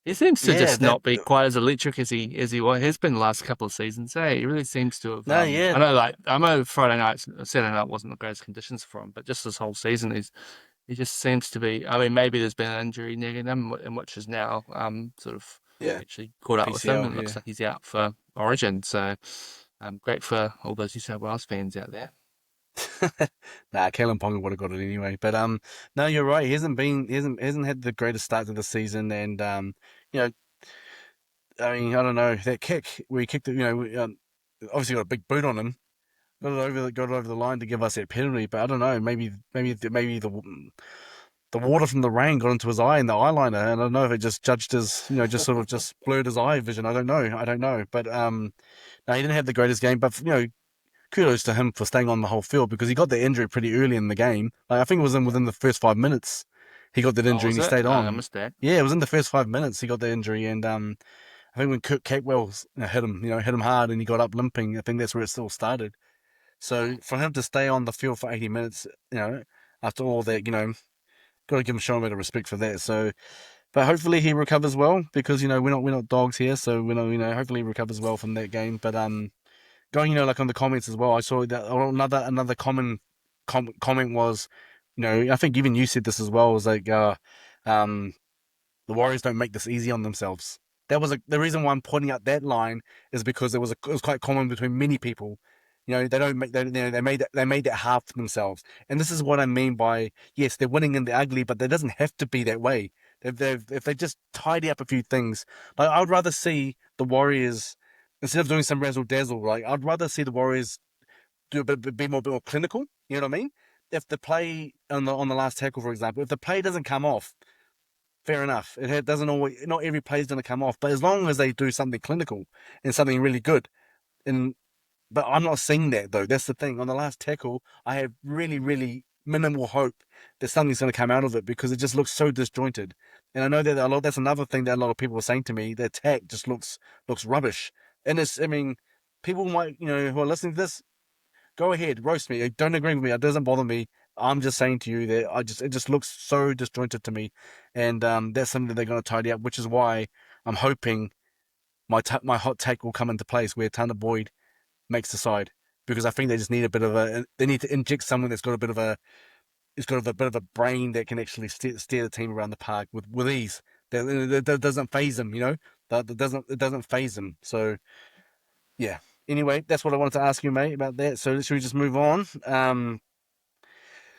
he seems to yeah, just not be quite as electric has been the last couple of seasons. He really seems to have. no, yeah, I know Friday night, Saturday night wasn't the greatest conditions for him, but just this whole season, he just seems to be. I mean, maybe there's been an injury near him, and which is now sort of yeah, actually caught up with him, PCL, and looks yeah. like he's out for Origin. So, great for all those New South Wales fans out there. Nah, Kalen Ponga would have got it anyway. But no, you're right. He hasn't had the greatest start to the season, and you know, I mean, I don't know that kick where he kicked it. Obviously got a big boot on him. Got it over the line to give us that penalty. But I don't know. Maybe the water from the rain got into his eye and the eyeliner, and I don't know if it just judged his, just sort of just blurred his eye vision. I don't know. I don't know. But no, he didn't have the greatest game. But kudos to him for staying on the whole field because he got the injury pretty early in the game. Like, I think it was Yeah. within the first 5 minutes he got that Oh, injury and was he it? stayed I on. missed that. Yeah, it was in the first 5 minutes he got the injury, and I think when Kirk Capewell hit him hard and he got up limping, I think that's where it still started. So for him to stay on the field for 80 minutes, after all that, got to give him show a bit of respect for that. So, but hopefully he recovers well because we're not dogs here, so hopefully he recovers well from that game. But going, like on the comments as well, I saw that another common comment was, I think even you said this as well, was like, um, the Warriors don't make this easy on themselves. That was the reason why I'm pointing out that line is because it was quite common between many people. They don't make they made that hard for themselves, and this is what I mean by, yes, they're winning in the ugly, but it doesn't have to be that way. If they just tidy up a few things, like I would rather see the Warriors instead of doing some razzle dazzle. Like I'd rather see the Warriors do a bit more clinical. You know what I mean? If the play on the last tackle, for example, if the play doesn't come off, fair enough. Doesn't always, not every play is going to come off, but as long as they do something clinical and something really good, and but I'm not seeing that though. That's the thing. On the last tackle, I have really, really minimal hope that something's going to come out of it because it just looks so disjointed. And I know that a lot. That's another thing that a lot of people are saying to me. The attack just looks rubbish. And I mean, people might, who are listening to this, go ahead, roast me. Don't agree with me. It doesn't bother me. I'm just saying to you that it just looks so disjointed to me, and that's something that they're going to tidy up. Which is why I'm hoping my hot take will come into place where Tanner Boyd makes the side, because I think they just need a bit of they need to inject someone that's got a bit of a it's got a bit of a brain that can actually steer the team around the park with ease. That doesn't phase them, That doesn't phase them. So yeah. Anyway, that's what I wanted to ask you, mate, about that. So should we just move on?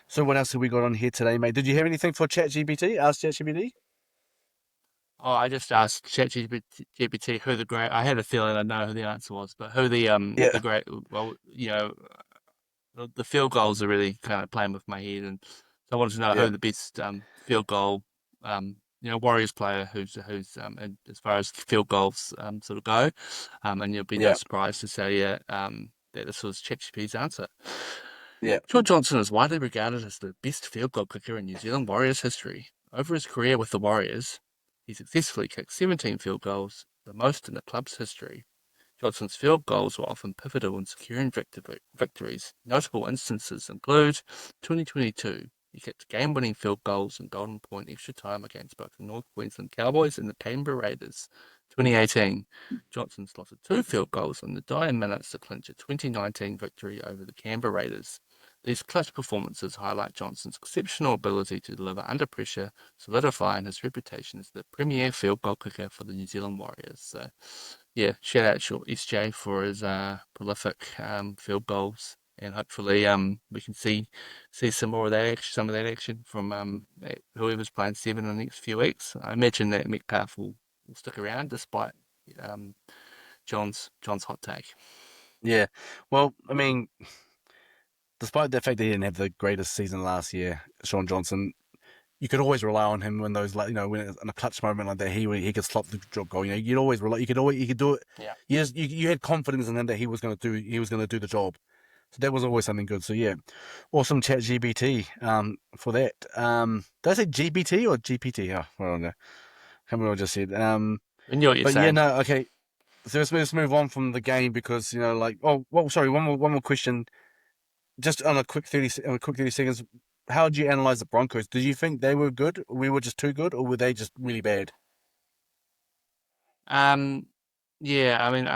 So what else have we got on here today, mate? Did you have anything for ChatGPT? Ask ChatGPT. Oh, I just asked ChatGPT who the great. I had a feeling I know who the answer was, but who the Yeah, great. Well, the field goals are really kind of playing with my head, and so I wanted to know yeah, who the best field goal Warriors player who's as far as field goals sort of go, and you'll be no yeah, surprise to say that this was ChatGPT's answer. yeah, John Johnson is widely regarded as the best field goal kicker in New Zealand Warriors history. Over his career with the Warriors, he successfully kicked 17 field goals, the most in the club's history. Johnson's field goals were often pivotal in securing victories. Notable instances include 2022. He kicked game-winning field goals in Golden Point extra time against both the North Queensland Cowboys and the Canberra Raiders. 2018. Johnson slotted 2 field goals in the dying minutes to clinch a 2019 victory over the Canberra Raiders. These clutch performances highlight Johnson's exceptional ability to deliver under pressure, solidifying his reputation as the premier field goal kicker for the New Zealand Warriors. So, yeah, shout out to SJ for his prolific field goals, and hopefully we can see some of that action from whoever's playing seven in the next few weeks. I imagine that Metcalf will stick around despite um, John's hot take. yeah. Well, I mean, despite the fact that he didn't have the greatest season last year, Sean Johnson, you could always rely on him when those, like, when in a clutch moment like that, he could slot the drop goal. You'd always rely. You could do it. Yeah. You had confidence in him that he was going to do the job. So that was always something good. So yeah, awesome chat GBT for that. Did I say GBT or GPT? Oh, well, no. Can't remember what I just said. I knew what you're But yeah, saying. no, okay. So let's move on from the game because like, oh well, sorry, one more question. Just on a quick 30 seconds, how did you analyze the Broncos? Did you think they were good? We were just too good, or were they just really bad? Um, yeah, I mean,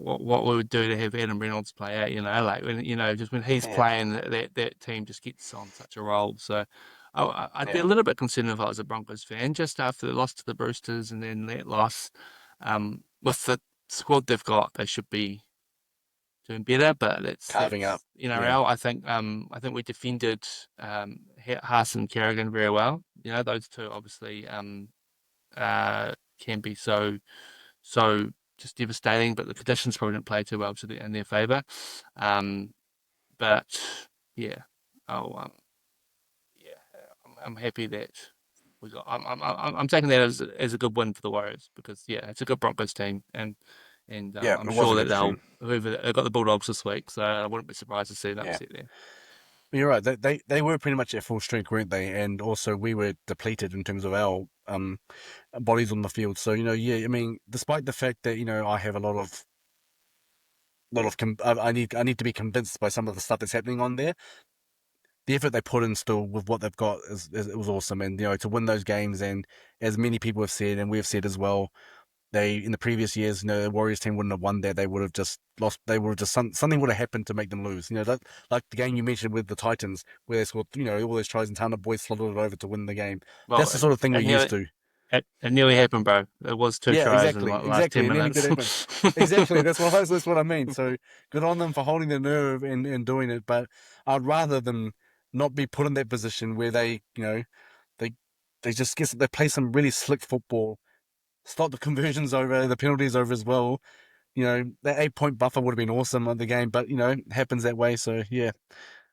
what we would do to have Adam Reynolds play out, like when just when he's Yeah, playing, that team just gets on such a roll. So I'd be a yeah, little bit concerned if I was a Broncos fan, just after the loss to the Roosters and then that loss. With the squad they've got, they should be doing better, but carving up. that's Yeah, NRL. I think we defended Haas and Kerrigan very well. Those two obviously can be so just devastating, but the conditions probably didn't play too well in their favour. Um, but yeah, oh yeah, I'm happy that we got. I'm taking that as a good win for the Warriors because yeah, it's a good Broncos team and yeah, I'm it was sure a that good stream. they got the Bulldogs this week, so I wouldn't be surprised to see an Yeah, upset there. but you're right. They were pretty much at full strength, weren't they? And also we were depleted in terms of our bodies on the field. So yeah. I mean, despite the fact that I have a I need to be convinced by some of the stuff that's happening on there. The effort they put in still with what they've got is it was awesome, and to win those games, and as many people have said, and we've said as well, they in the previous years, the Warriors team wouldn't have won that. They would have just lost. They would have just something would have happened to make them lose. Like the game you mentioned with the Titans, where they scored all those tries and Tana boys slotted it over to win the game. Well, That's the sort of thing we're it used nearly to. it nearly happened, bro. It was two Yeah, tries in exactly, like the last exactly. 10 It nearly did minutes. happen. Exactly. That's what I mean. So good on them for holding their nerve and doing it. But I'd rather them not be put in that position where they they just guess they play some really slick football, stop the conversions over, the penalties over as well. That 8 point buffer would have been awesome on the game, but it happens that way. So yeah,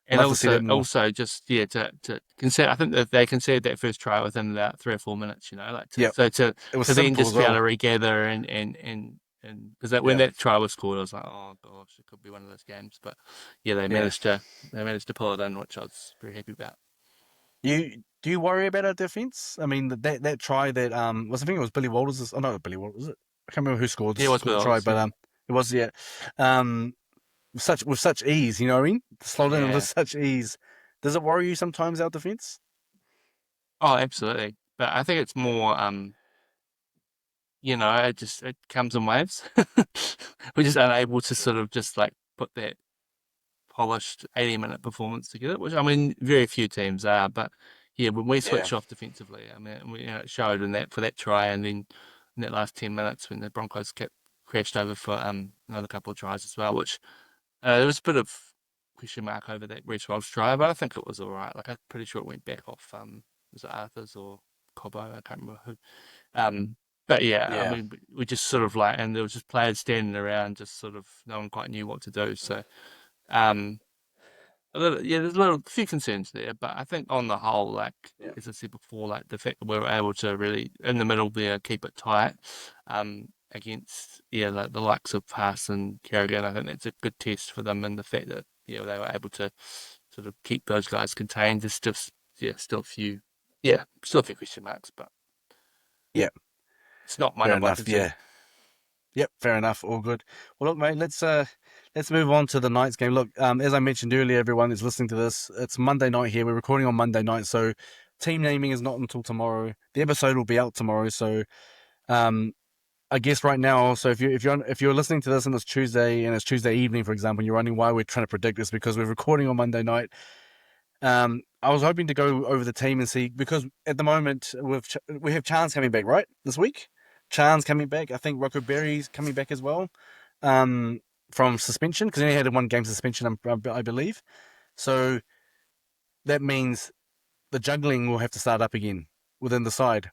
And love to see that more. also just yeah to consider. I think that they considered that first try within about 3 or 4 minutes. Like Yeah, it was to then simple as just be able well. to regather and because when Yeah, that try was scored, I was like, oh gosh, it could be one of those games. But yeah, yeah. they managed to pull it in, which I was very happy about. Do you worry about our defense? I mean, that try that was I think it was Billy Walters. Oh no, Billy Walters. Was it? I can't remember who scored Yeah, it was scored the try, Bills. but Yeah, it was yeah. With such ease. You know what I mean? Slot in with yeah. such ease. Does it worry you sometimes our defense? Oh, absolutely. But I think it's more it comes in waves. We're just unable to sort of just like put that polished 80-minute performance together, which I mean, very few teams are. But yeah, when we Yeah, switch off defensively, I mean, it showed in that for that try, and then in that last 10 minutes when the Broncos kept crashed over for another couple of tries as well, which there was a bit of question mark over that Reece Walsh try, but I think it was all right. Like I'm pretty sure it went back off was it Arthur's or Cobbo? I can't remember who. Um, but yeah, I yeah, mean, we just sort of like, and there was just players standing around, just sort of no one quite knew what to do. So. Um, there's a little few concerns there, but I think on the whole, like yeah, as I said before, like the fact that we were able to really in the middle there keep it tight, against like the likes of Haas and Kerrigan, I think that's a good test for them, and the fact that they were able to sort of keep those guys contained. There's just still a few question marks, but yeah, yeah. it's not my Fair number one enough. concern. Yeah. Yep, fair enough. All good. Well, look, mate, let's move on to the night's game. Look, as I mentioned earlier, everyone is listening to this. It's Monday night here. We're recording on Monday night, so team naming is not until tomorrow. The episode will be out tomorrow. So, um, I guess right now. So if you're listening to this and it's Tuesday and it's Tuesday evening, for example, and you're wondering why we're trying to predict this because we're recording on Monday night. I was hoping to go over the team and see because at the moment we have Chance coming back right this week. Chance coming back. I think Rocco Berry's coming back as well, um, from suspension because he only had a 1 game suspension, I believe. So that means the juggling will have to start up again within the side.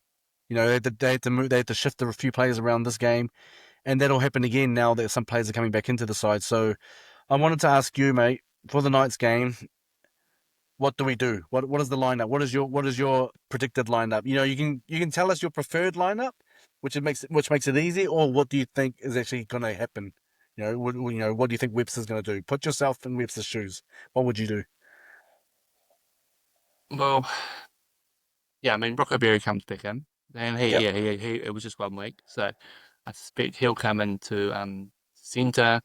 They had to move. They had to shift a few players around this game, and that'll happen again now that some players are coming back into the side. So I wanted to ask you, mate, for the night's game, what do we do? What is the lineup? What is your predicted lineup? You can tell us your preferred lineup, which makes it easy, or what do you think is actually going to happen? What do you think Webster's going to do? Put yourself in Webster's shoes. What would you do? Well, yeah, I mean, Rocco Berry comes back in, and Yep, it was just 1 week, so I suspect he'll come into centre,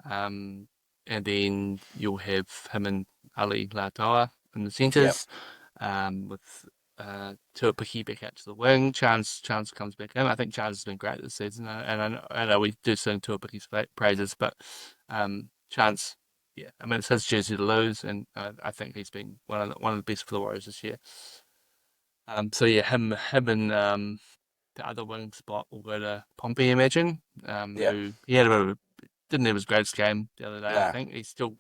um, and then you'll have him and Ali Latoa in the yep, centres, with Tuapiki back out to the wing. Chance comes back in. I think Chance has been great this season, and I know we do sing Tuapiki's praises, but Chance. Yeah, I mean it's his jersey to lose, and I think he's been one of the best for the Warriors this year. So yeah, him and the other wing spot will go to Pompey, imagine. yep. Who he had a bit of a, didn't have his greatest game the other day. Nah,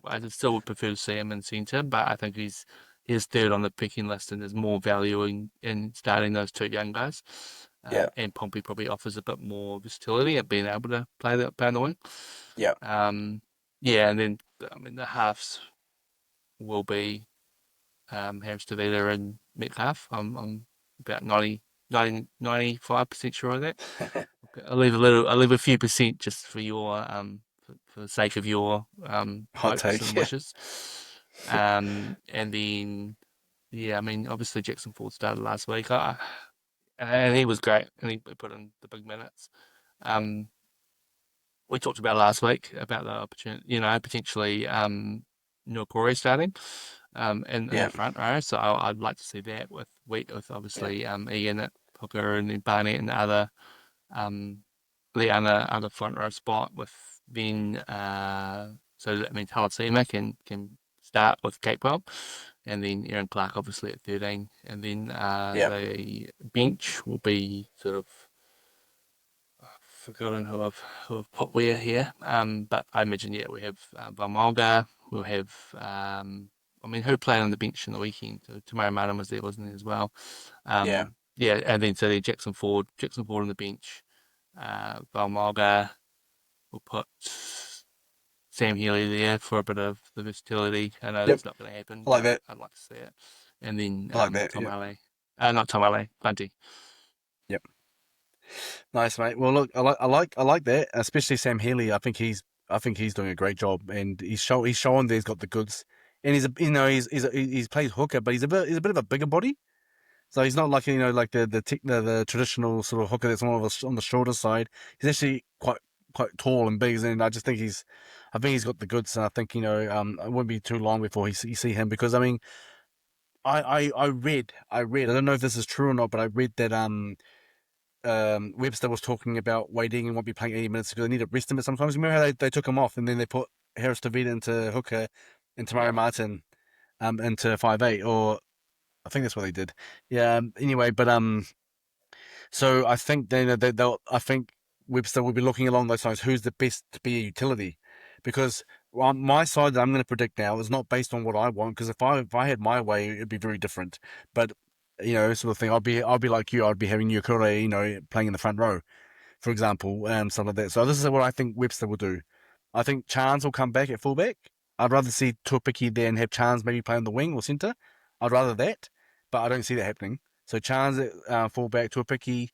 I still would prefer to see him in centre, but I think he's third on the picking list, and there's more value in starting those two young guys. yep, And Pompey probably offers a bit more versatility at being able to play on the wing. yep, Um, yeah, and then I mean the halves will be Harris Tavita and Metcalf. I'm about 95% sure of that. Okay, I'll leave a few percent just for your for the sake of your hot hopes take. and Yeah, wishes. And then yeah, I mean obviously Jackson Ford started last week. And he was great and he put in the big minutes. Um, we talked about last week about the opportunity, potentially Nukori starting in yeah, that front row. So I'd like to see that with yeah, obviously Ian at hooker and then Barnett and um the other front row spot with then so that means Halasima can start with Capewell and then Aaron Clark obviously at 13 and then yeah, the bench will be sort of forgotten who I've put where here. But I imagine yeah we have Valmalga, we'll have I mean who played on the bench in the weekend? So Tamara Martin was there, wasn't he as well? yeah. Yeah, and then Jackson Ford on the bench. Valmalga will put Sam Healy there for a bit of the versatility. I know Yep. that's not going to happen, I like but that. I'd like to see it. And then I like that. Tom Yep. Alley, not Tom Alley, Bunty. Yep. Nice, mate. Well, look, I like that, especially Sam Healy. I think he's doing a great job, and he's showing that he's got the goods. And he's plays hooker, but he's a bit of a bigger body. So he's not like like the traditional sort of hooker that's more of on the shorter side. He's actually quite tall and big, and I think he's got the goods. And I think it won't be too long before you see him because I mean I read I don't know if this is true or not, but I read that Webster was talking about waiting and won't be playing 80 minutes because they need to rest him. Sometimes remember how they took him off and then they put Harris Tavita into hooker and Yeah, Tamari Martin into 5'8", or I think that's what they did. Yeah. Anyway, but so I think I think Webster will be looking along those lines. Who's the best to be a utility? Because my side that I'm going to predict now is not based on what I want. Because if I had my way, it'd be very different. But sort of thing. I'll be like you. I'd be having Yukure, playing in the front row, for example, stuff like that. So this is what I think Webster will do. I think Chance will come back at fullback. I'd rather see Tuapiki there and have Chance maybe play on the wing or centre. I'd rather that, but I don't see that happening. So Chance at fullback, Tuapiki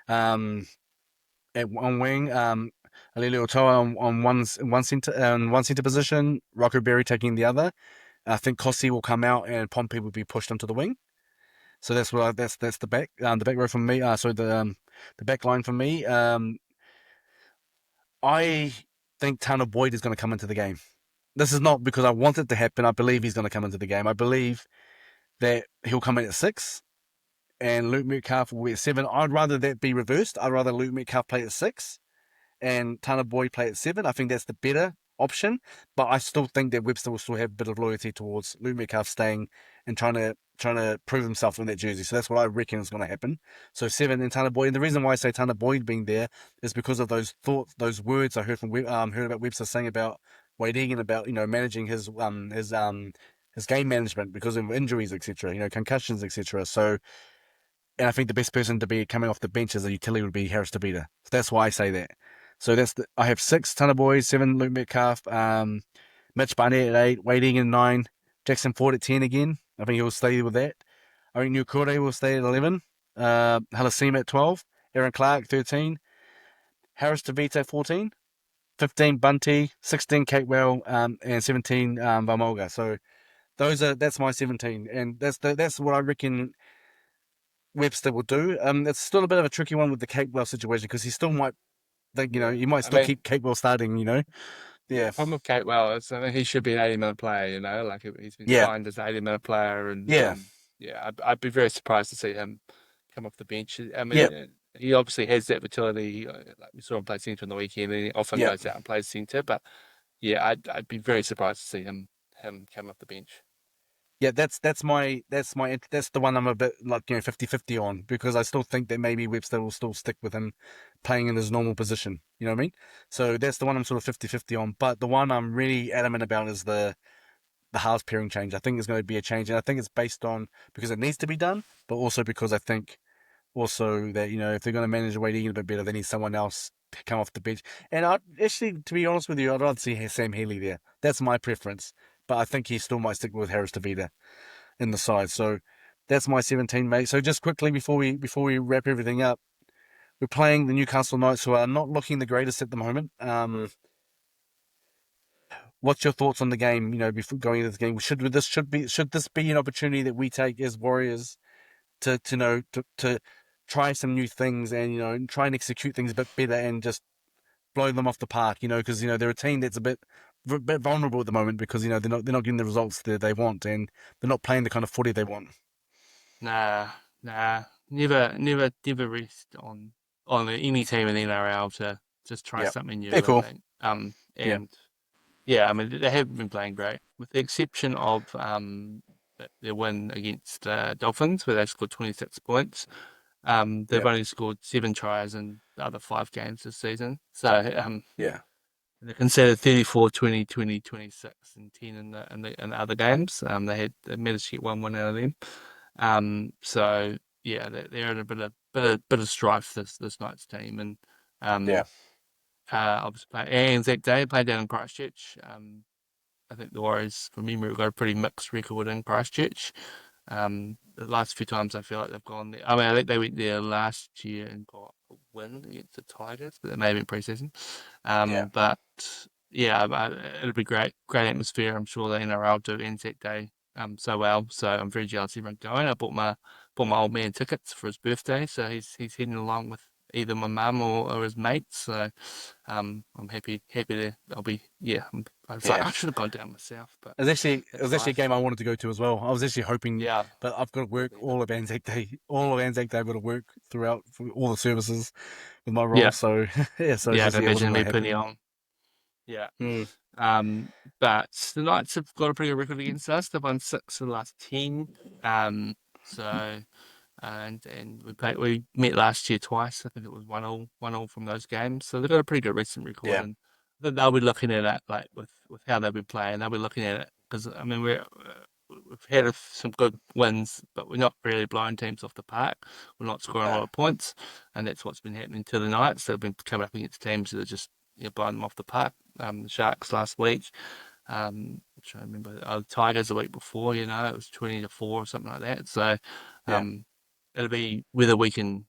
at one wing, Alili Otoa on one centre position, Rocco Berry taking the other. I think Kossi will come out and Pompey will be pushed onto the wing. So that's the back row for me. So the back line for me. I think Tanner Boyd is going to come into the game. This is not because I want it to happen. I believe he's going to come into the game. I believe that he'll come in at 6 and Luke Metcalf will be at 7. I'd rather that be reversed. I'd rather Luke Metcalf play at 6 and Tanner Boyd play at 7. I think that's the better option. But I still think that Webster will still have a bit of loyalty towards Luke Metcalf staying and trying to prove himself in that jersey. So that's what I reckon is going to happen. So 7 and Tanner Boyd. And the reason why I say Tanner Boyd being there is because of those thoughts, those words I heard from heard about Webster saying about waiting and about managing his game management because of injuries, etc. Concussions, etc. So, and I think the best person to be coming off the bench as a utility would be Harris Tabita. So that's why I say that. So I have six Tanner Boys, seven Luke Metcalf, Mitch Barnett at eight, Wade Egan at nine, Jackson Ford at 10 again. I think he'll stay with that. I think New Kore will stay at 11, Halasima at 12, Aaron Clark 13, Harris DeVito 14, 15 Bunty, 16 Catewell, and 17 Vamolga. So that's my 17, and that's what I reckon Webster will do. It's still a bit of a tricky one with the Capewell situation because he still might think, Yeah. he might I still mean, keep Capewell starting, yeah, Yeah. the problem with Kate Well is I think he should be an 80-minute player, like he's been Yeah. signed as an 80-minute player, and Yeah. yeah, I'd be very surprised to see him come off the bench. I Yeah. mean, he obviously has that utility, like we saw him play centre on the weekend, and he often Yeah. goes out and plays centre, but yeah, I'd be very surprised to see him come off the bench. Yeah, that's the one I'm a bit like 50-50 on because I still think that maybe Webster will still stick with him playing in his normal position. You know what I mean? So that's the one I'm sort of 50-50 on. But the one I'm really adamant about is the halves pairing change. I think there's going to be a change, and I think it's based on because it needs to be done, but also because I think also that if they're going to manage the way a bit better, they need someone else to come off the bench. And I actually, to be honest with you, I'd rather see Sam Healy there. That's my preference, but I think he still might stick with Harris Tavita in the side. So that's my 17, mate. So just quickly before we wrap everything up, we're playing the Newcastle Knights, who are not looking the greatest at the moment. What's your thoughts on the game? Before going into the game, should this be an opportunity that we take as Warriors to try some new things and and try and execute things a bit better and just blow them off the park, because they're a team that's a bit vulnerable at the moment because they're not getting the results that they want and they're not playing the kind of footy they want. Nah, nah, never rest on any team in the NRL to just try Yeah, something yeah, new. I cool. think. Yeah, And yeah, I mean they haven't been playing great, with the exception of their win against Dolphins, where they scored 26 points. They've yeah, only scored 7 tries in the other 5 games this season. So yeah, they considered 34, 20, 20, 26, and 10 in the other games. They managed to get one win out of them. So yeah, they're in a bit of strife, this night's team, and yeah, um, obviously Anzac Day played down in Christchurch. I think the Warriors, from memory, have got a pretty mixed record in Christchurch. The last few times I feel like they've gone there. I mean, I think they went there last year and got a win against the Tigers, but that may have been pre-season. yeah, But yeah, it'll be great atmosphere. I'm sure the NRL do Anzac Day so well. So I'm very jealous everyone going. I bought my old man tickets for his birthday, so he's heading along with either my mum or his mates. So I'm happy to. I'll be yeah. I was like yeah. I should have gone down myself, but It was actually a life. game I wanted to go to as well. I was actually hoping, Yeah, but I've got to would work have been. all of Anzac Day. All of Anzac Day, I've got to work throughout for all the services with my role. Yeah, So yeah, so it's yeah. I just can yeah, it imagine wasn't going me to putting happen. on. Yeah. Mm, Um, but the Knights have got a pretty good record against us. They've won 6 of the last 10. So and we met last year twice. I think it was 1-1 from those games. So they've got a pretty good recent record, yeah, and I think they'll be looking at it like with how they've been playing. They'll be looking at it because I mean we've had some good wins, but we're not really blowing teams off the park. We're not scoring a no, lot of points, and that's what's been happening to the Knights. They've been coming up against teams that are just blowing them off the park. The Sharks last week. I'm trying to remember. The Tigers the week before, it was 20-4 or something like that. So, yeah, um, it'll be whether we can.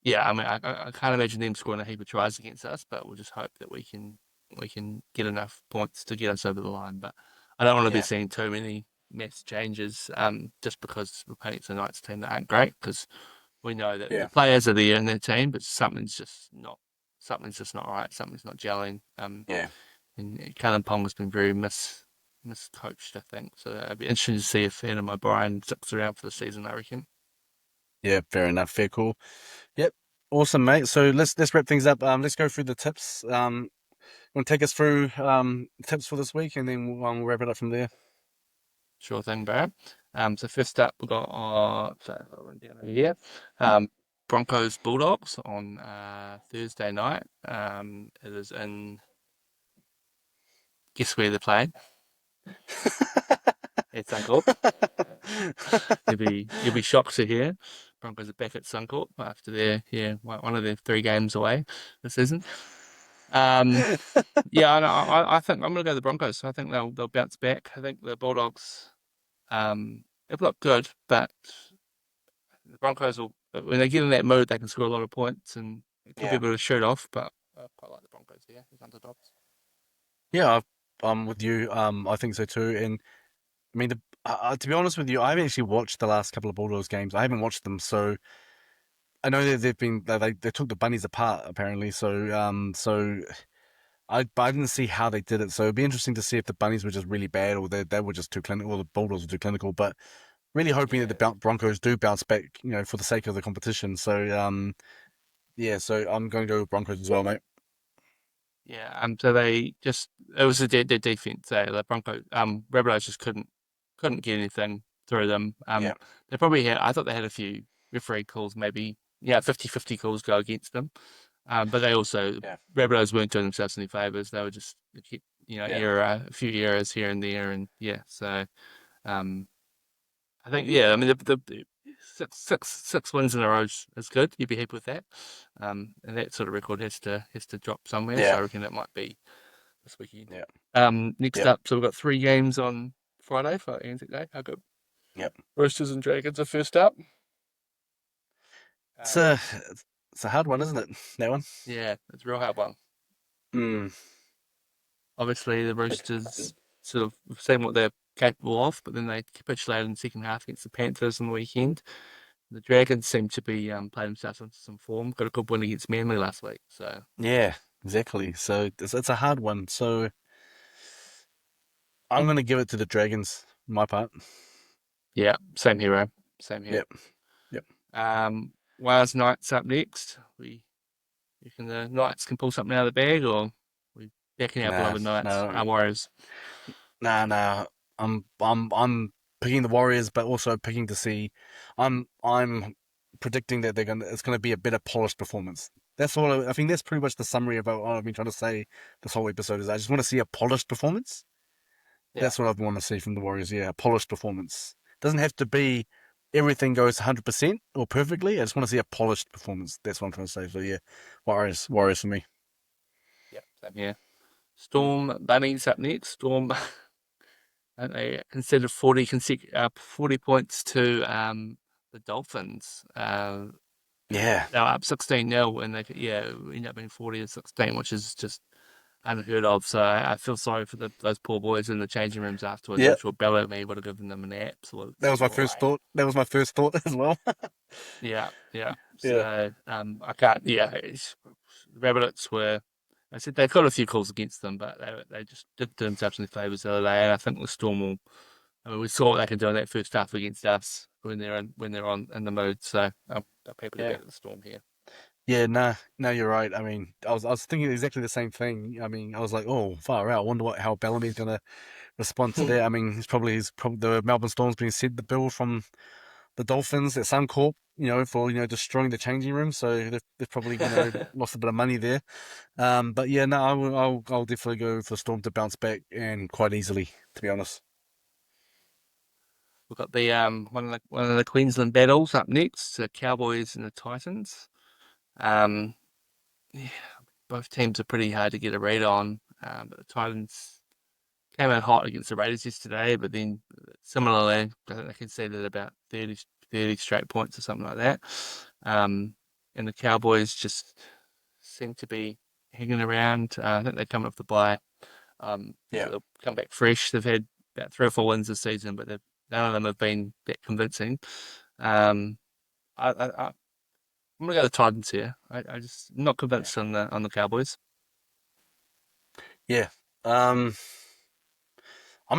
Yeah, I mean, I can't imagine them scoring a heap of tries against us, but we'll just hope that we can get enough points to get us over the line. But I don't want to be yeah, seeing too many mass changes, just because we're playing against a Knights team that aren't great, because we know that yeah, the players are there in their team, but something's just not right. Something's not gelling. yeah, And Callum Pong has been very miscoached, I think. So it'd be interesting to see if Adam O'Brien sticks around for the season, I reckon. yeah. Fair enough. Fair cool. Yep. Awesome, mate. So let's wrap things up. Let's go through the tips. Want to take us through tips for this week, and then we'll wrap it up from there. Sure thing, Barry. So first up, we've got I'll run down over here. Um, Broncos Bulldogs on Thursday night. It is in, guess where they're playing? At Suncorp. You'll be shocked to hear Broncos are back at Suncorp after their one of their 3 games away this season. Um, yeah, I think I'm gonna go the Broncos. I think they'll bounce back. I think the Bulldogs they've looked good, but the Broncos will when they get in that mode they can score a lot of points and it could be a Yeah. bit of a shoot off, but I quite like the Broncos here as underdogs. Yeah, I'm with you. I think so too. And I mean, to be honest with you, I haven't actually watched the last couple of Bulldogs games. I haven't watched them, so I know that they've been they took the bunnies apart apparently. So but I didn't see how they did it. So it'd be interesting to see if the bunnies were just really bad or they were just too clinical, or the Bulldogs were too clinical. But really hoping that Yeah, the Broncos do bounce back, for the sake of the competition. So yeah, so I'm going to go with Broncos as well, mate. yeah. So they just it was their defense. The Broncos Rabbitohs just couldn't get anything through them. Yeah, They probably had. I thought they had a few referee calls, maybe 50-50 calls go against them. But they also yeah, Rabbitohs weren't doing themselves any favors. They were just they kept, yeah, a few errors here and there, and yeah. So um, I think yeah. I mean the six wins in a row is good. You'd be happy with that. And that sort of record has to drop somewhere. So yeah, I reckon it might be this weekend. yeah, Next yep, up, so we've got three games on Friday for Anzac Day. How good? yep. Roosters and Dragons are first up. It's Um, a it's a hard one, isn't it? That one. yeah, it's a real hard one. Mm, Obviously, the Roosters sort of seen what they're capable of, but then they capitulated in the second half against the Panthers on the weekend. The Dragons seem to be playing themselves into some form. Got a good win against Manly last week, so yeah, exactly. So it's a hard one. So I'm going to give it to the Dragons. My part. yeah, same hero, same here. Yep, yep. Wales Knights up next. We reckon the Knights can pull something out of the bag, or we backing our Nah, beloved Knights, no, our Warriors. nah. I'm picking the Warriors, but also picking to see. I'm predicting that it's gonna be a better polished performance. That's all. I think that's pretty much the summary about what I've been trying to say this whole episode. Is I just want to see a polished performance. Yeah, That's what I want to see from the Warriors. Yeah, a polished performance. Doesn't have to be everything goes 100% or perfectly. I just want to see a polished performance. That's what I'm trying to say. So yeah, Warriors for me. yeah, same here. Storm Bunnies up next. Storm, and they considered 40 points to the Dolphins. Yeah, They were up 16-0 and they ended up being 40-16, which is just unheard of. So I feel sorry for those poor boys in the changing rooms afterwards. yeah. I'm sure Bellamy would have given them an absolute That was my first slaying. thought. That was my first thought as well. Yeah, yeah. Yeah, So I can't. Yeah, the Rabbitohs were. I said they've got a few calls against them, but they just did themselves any favours the other day. And I think the Storm will. I mean, we saw what they can do in that first half against us when they're on in the mood. So I'm happy to yeah. back the Storm here. Yeah, nah, no, you're right. I mean, I was thinking exactly the same thing. I mean, I was like, oh, far out. I wonder how Bellamy's gonna respond to that. I mean, he's probably the Melbourne Storm's being sent the bill from the Dolphins at Suncorp, for destroying the changing room. So they've probably lost a bit of money there. But yeah, no, I'll definitely go for Storm to bounce back and quite easily, to be honest. We've got the one of the Queensland battles up next, the Cowboys and the Titans. Um, yeah, both teams are pretty hard to get a read on. But the Titans came out hot against the Raiders yesterday, but then similarly, I think they conceded about 30 straight points or something like that. Um, and the Cowboys just seem to be hanging around. I think they're coming off the bye. Yeah, So they'll come back fresh. They've had about 3 or 4 wins this season, but none of them have been that convincing. Um, I'm gonna go the Titans here. I just not yeah, convinced on the Cowboys. yeah. I'm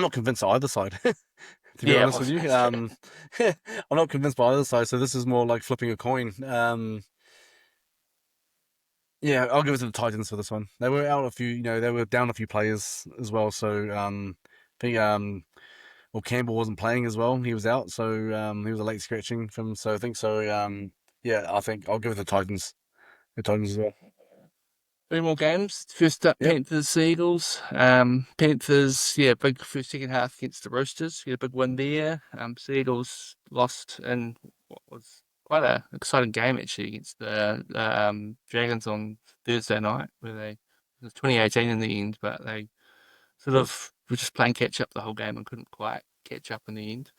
not convinced on either side, to be Yeah, honest well, with you. that's true. I'm not convinced by either side, so this is more like flipping a coin. Yeah, I'll give it to the Titans for this one. They were out a few, they were down a few players as well. So I think well Campbell wasn't playing as well. He was out, so he was a late scratching from. So I think so. Yeah, I think I'll give it to the Titans. The Titans as well. Three more games. First up, Yep. Panthers, Eagles. Panthers, yeah, big first second half against the Roosters. Get a big win there. Eagles lost in what was quite a exciting game actually against the Dragons on Thursday night, where they It was 2018 in the end, but they sort of were just playing catch up the whole game and couldn't quite catch up in the end.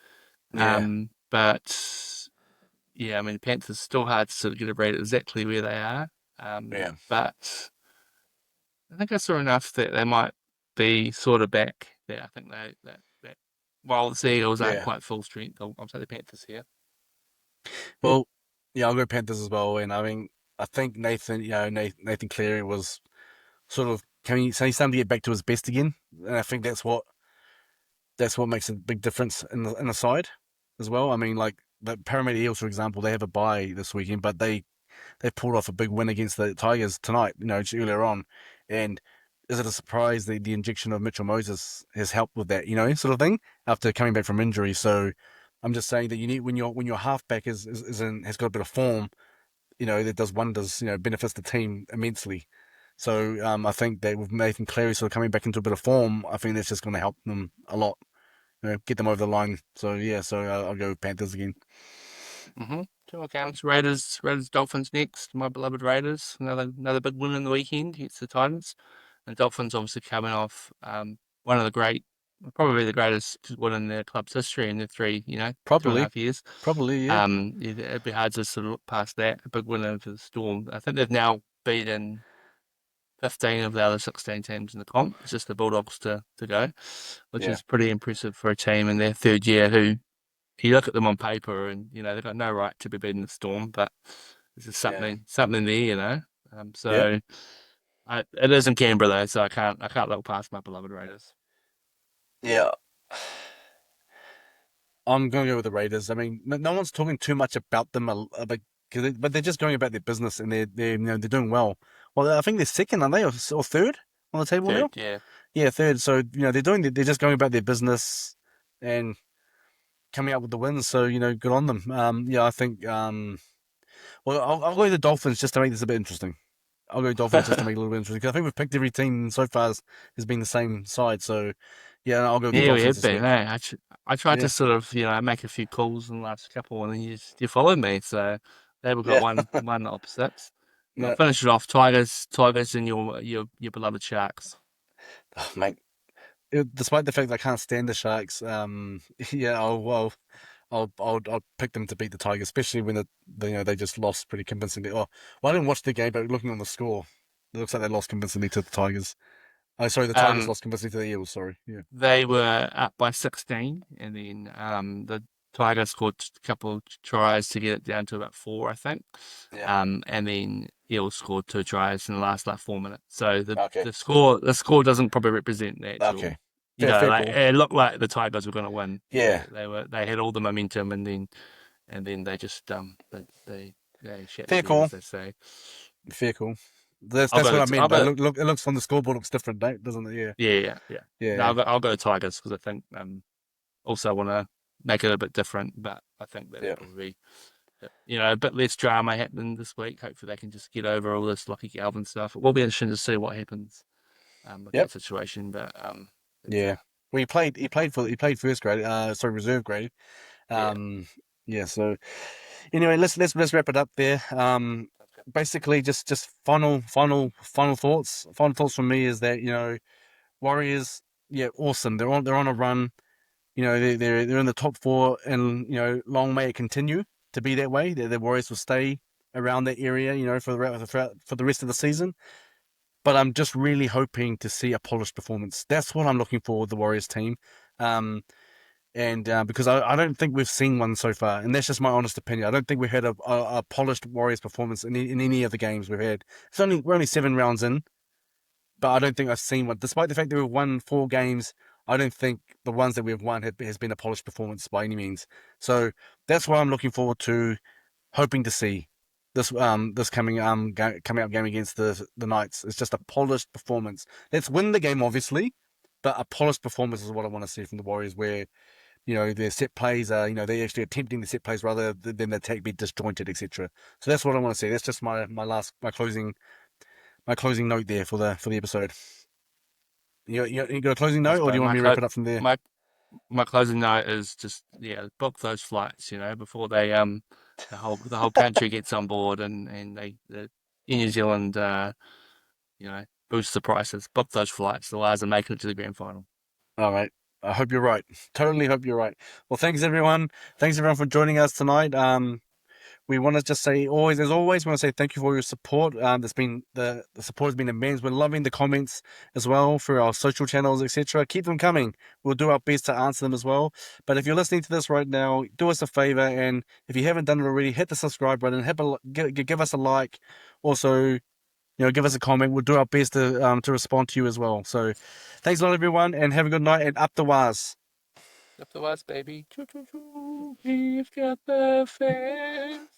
Yeah, But yeah, I mean, the Panthers still hard to sort of get a read exactly where they are. yeah, But I think I saw enough that they might be sort of back there. I think that while the Seagulls aren't yeah. quite full strength, I'll say the Panthers here. Well, yeah, I'll go Panthers as well. And I mean, I think Nathan, Nathan Cleary was sort of coming, so he's starting to get back to his best again. And I think that's what makes a big difference in the side as well. I mean, like the Parramatta Eels, for example, they have a bye this weekend, but they pulled off a big win against the Tigers tonight. Just earlier on, and is it a surprise that the injection of Mitchell Moses has helped with that? Sort of thing after coming back from injury. So I'm just saying that you need when your halfback has got a bit of form, that does wonders. Benefits the team immensely. So I think that with Nathan Cleary sort of coming back into a bit of form, I think that's just going to help them a lot. Get them over the line. So yeah, so I'll go with Panthers again. Mm-hmm. Two accounts. Raiders, Dolphins next. My beloved Raiders. Another big win in the weekend against the Titans. And Dolphins obviously coming off one of the probably the greatest win in their club's history in their two and a Probably, half years. probably, yeah, It'd be hard to sort of look past that. A big win over the Storm. I think they've now beaten 15 of the other 16 teams in the comp. It's just the Bulldogs to go, which yeah, is pretty impressive for a team in their third year who you look at them on paper and they've got no right to be beating the Storm, but there's just yeah, something there. yeah, So it is in Canberra though, so I can't look past my beloved Raiders. yeah. I'm going to go with the Raiders. I mean, no one's talking too much about them, but they're just going about their business and they're doing well. Well, I think they're second, are they, or third on the table Third, now? yeah. Yeah, third. So they're just going about their business and coming up with the wins. So good on them. Yeah, I think. Well, I'll go with the Dolphins just to make this a bit interesting. I'll go Dolphins just to make it a little bit interesting because I think we've picked every team so far has been the same side. So yeah, I'll go with the Yeah, we Dolphins have this been. week. Hey, I tried to Yeah, sort of make a few calls in the last couple, and then you followed me. So there we've got yeah. one opposite. And I'll No, finish it off. Tigers, and your beloved Sharks. oh, mate. Despite the fact that I can't stand the Sharks, yeah, I'll pick them to beat the Tigers, especially when they just lost pretty convincingly. Oh, well, I didn't watch the game, but looking on the score, it looks like they lost convincingly to the Tigers. Oh, sorry, the Tigers Um, lost convincingly to the Eagles. Sorry, yeah, They were up by 16, and then the Tigers scored a couple of tries to get it down to about four, I think. yeah, And then Eels scored two tries in the last like 4 minutes. So the okay, the score the score doesn't probably represent the okay, actual. fair Like call. it looked like the Tigers were going to win. Yeah, They had all the momentum, and then they just they shat the fair bed, as call, they say. fair call. That's I'll that's go what I I'll meant. But go it looks on the scoreboard looks different, doesn't it? Yeah, yeah. No, yeah, I'll go Tigers because I think also want to make it a bit different, but I think that'll yeah, probably be, a bit less drama happening this week. Hopefully, they can just get over all this Lucky Galvin stuff. It will be interesting to see what happens with yep, that situation, but it's yeah. Well, he played first grade, sorry, reserve grade. yeah. Um, yeah. So anyway, let's wrap it up there. Basically, just final thoughts. Final thoughts from me is that Warriors, yeah, awesome. They're on a run. They're in the top four, and long may it continue to be that way. The Warriors will stay around that area, for the rest of the season. But I'm just really hoping to see a polished performance. That's what I'm looking for with the Warriors team. Um, and because I don't think we've seen one so far, and that's just my honest opinion. I don't think we've had a polished Warriors performance in any of the games we've had. We're only 7 rounds in, but I don't think I've seen one. Despite the fact that we've won 4 games, I don't think the ones that we've won has been a polished performance by any means. So that's what I'm looking forward to, hoping to see this coming up game against the Knights. It's just a polished performance. Let's win the game, obviously, but a polished performance is what I want to see from the Warriors, where their set plays are, they're actually attempting the set plays rather than the attack be disjointed, etc. So that's what I want to see. That's just my closing note there for the episode. You got a closing I note, or do suppose you want me to wrap it up from there? my my closing note is just book those flights, before they the whole country gets on board and in New Zealand, you know boost the prices. Book those flights. The Lions are making it to the grand final. All right. I hope you're right. Totally hope you're right. Well, thanks everyone. Thanks everyone for joining us tonight. We want to just say always, as always, we want to say thank you for your support. There's been the support has been immense. We're loving the comments as well through our social channels, etc. Keep them coming. We'll do our best to answer them as well. But if you're listening to this right now, do us a favor, and if you haven't done it already, hit the subscribe button. Give us a like. Also, give us a comment. We'll do our best to respond to you as well. So, thanks a lot, everyone, and have a good night. And up the waz. Up the West, baby. Choo, choo, choo. We've got the fans.